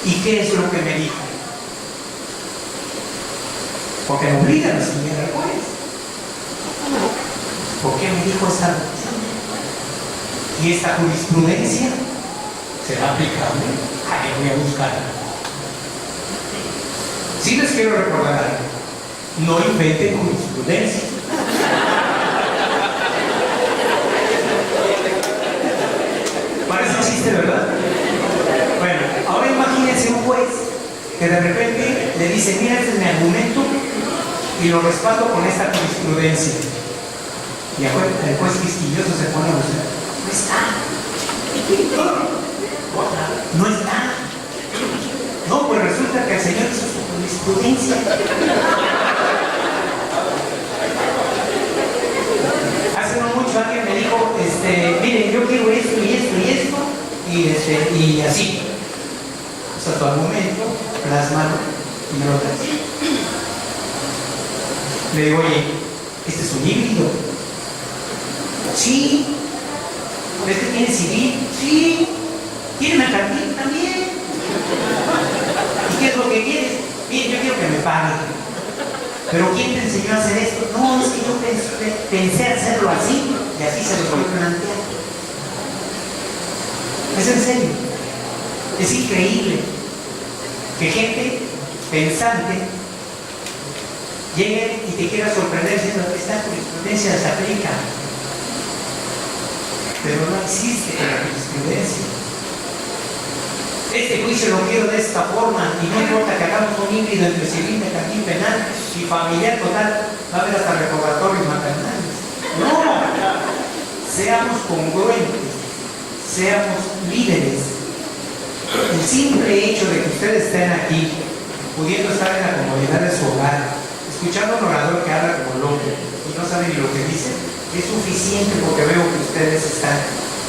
¿Y qué es lo que me dijo? Porque me obligan a estudiar al juez. ¿Por qué me dijo esta doctrina? Y esta jurisprudencia será aplicable. Ahí voy a buscarla. Sí les quiero recordar algo. No inventen jurisprudencia. Parece chiste, ¿verdad? Bueno, ahora imagínense un juez que de repente le dice, mira, este es mi argumento y lo respaldo con esta jurisprudencia. Y el juez quisquilloso se pone a buscar. No está. No está. No, pues resulta que el Señor hizo su jurisprudencia. Hace no mucho alguien me dijo, miren, yo quiero esto y esto y esto, y así. O sea, tu argumento, plasmado y me lo traes. Le digo, oye, este es un híbrido. Sí. ¿Ves que tiene civil? Sí. ¿Tiene mercantil? También. ¿Y qué es lo que quieres? Bien, yo quiero que me paguen. ¿Pero quién te enseñó a hacer esto? No, es que yo pensé hacerlo así y así se lo voy a plantear. Es en serio. Es increíble que gente pensante llegue y te quiera sorprender diciendo que esta jurisprudencia se aplica. Pero no existe la jurisprudencia. Este juicio lo quiero de esta forma y no importa que hagamos un híbrido entre civil, mercantil, penal y familiar total, va a haber hasta recordatorios maternales. No, seamos congruentes, seamos líderes. El simple hecho de que ustedes estén aquí, pudiendo estar en la comodidad de su hogar, escuchando a un orador que habla como loco y no sabe ni lo que dice, es suficiente porque veo que ustedes están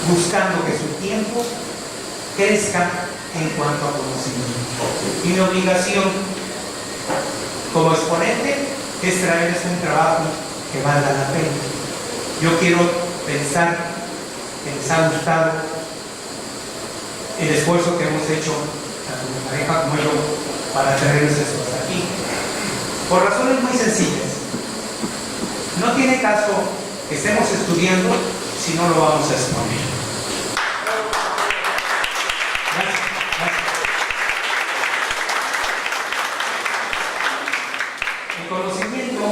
buscando que su tiempo crezca en cuanto a conocimiento. Y mi obligación como exponente es traerles un trabajo que valga la pena. Yo quiero pensar que les ha gustado el esfuerzo que hemos hecho, tanto mi pareja como yo, para traerles esto hasta aquí. Por razones muy sencillas. No tiene caso que estemos estudiando si no lo vamos a exponer. Gracias. El conocimiento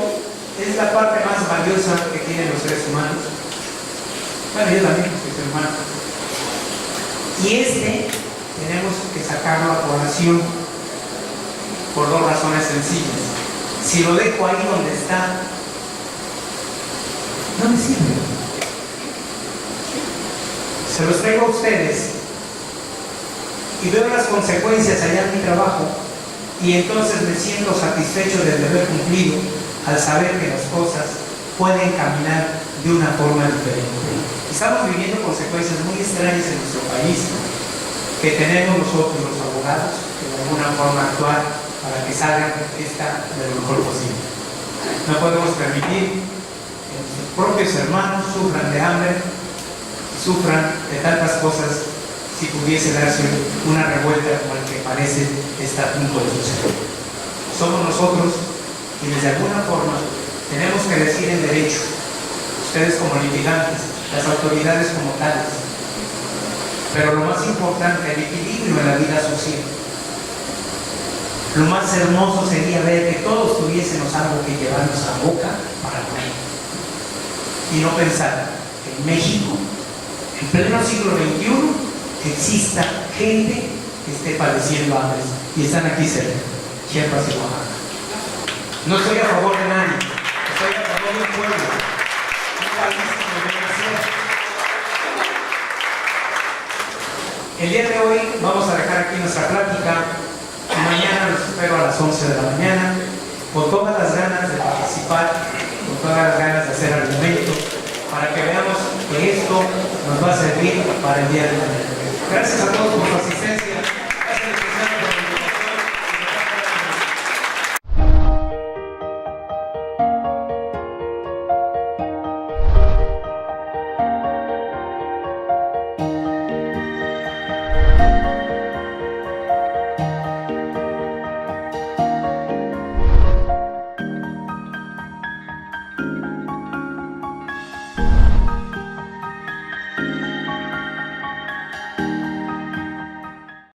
es la parte más valiosa que tienen los seres humanos. Bueno, yo también soy humano. Y tenemos que sacarlo a colación por dos razones sencillas. Si lo dejo ahí donde está, no me sirve. Se los traigo a ustedes y veo las consecuencias allá en mi trabajo y entonces me siento satisfecho del deber cumplido al saber que las cosas pueden caminar de una forma diferente. Estamos viviendo consecuencias muy extrañas en nuestro país, que tenemos nosotros los abogados que de alguna forma actuar para que salgan esta de lo mejor posible. No podemos permitir que nuestros propios hermanos sufran de hambre, sufran de tantas cosas, si pudiese darse una revuelta como el que parece estar a punto de suceder. Somos nosotros quienes de alguna forma tenemos que decir en derecho, ustedes como litigantes, las autoridades como tales, pero lo más importante, el equilibrio en la vida social. Lo más hermoso sería ver que todos tuviésemos algo que llevarnos a boca para comer y no pensar que en México, en pleno siglo XXI, exista gente que esté padeciendo hambre y están aquí cerca, Chiapas y Oaxaca. No estoy a favor de nadie, estoy a favor del pueblo, un país que debe ser. El día de hoy vamos a dejar aquí nuestra plática y mañana los espero a las 11 de la mañana con todas las ganas de participar, con todas las ganas de hacer argumentos para que veamos que esto nos va a servir para el día de mañana. Gracias a todos por su asistencia.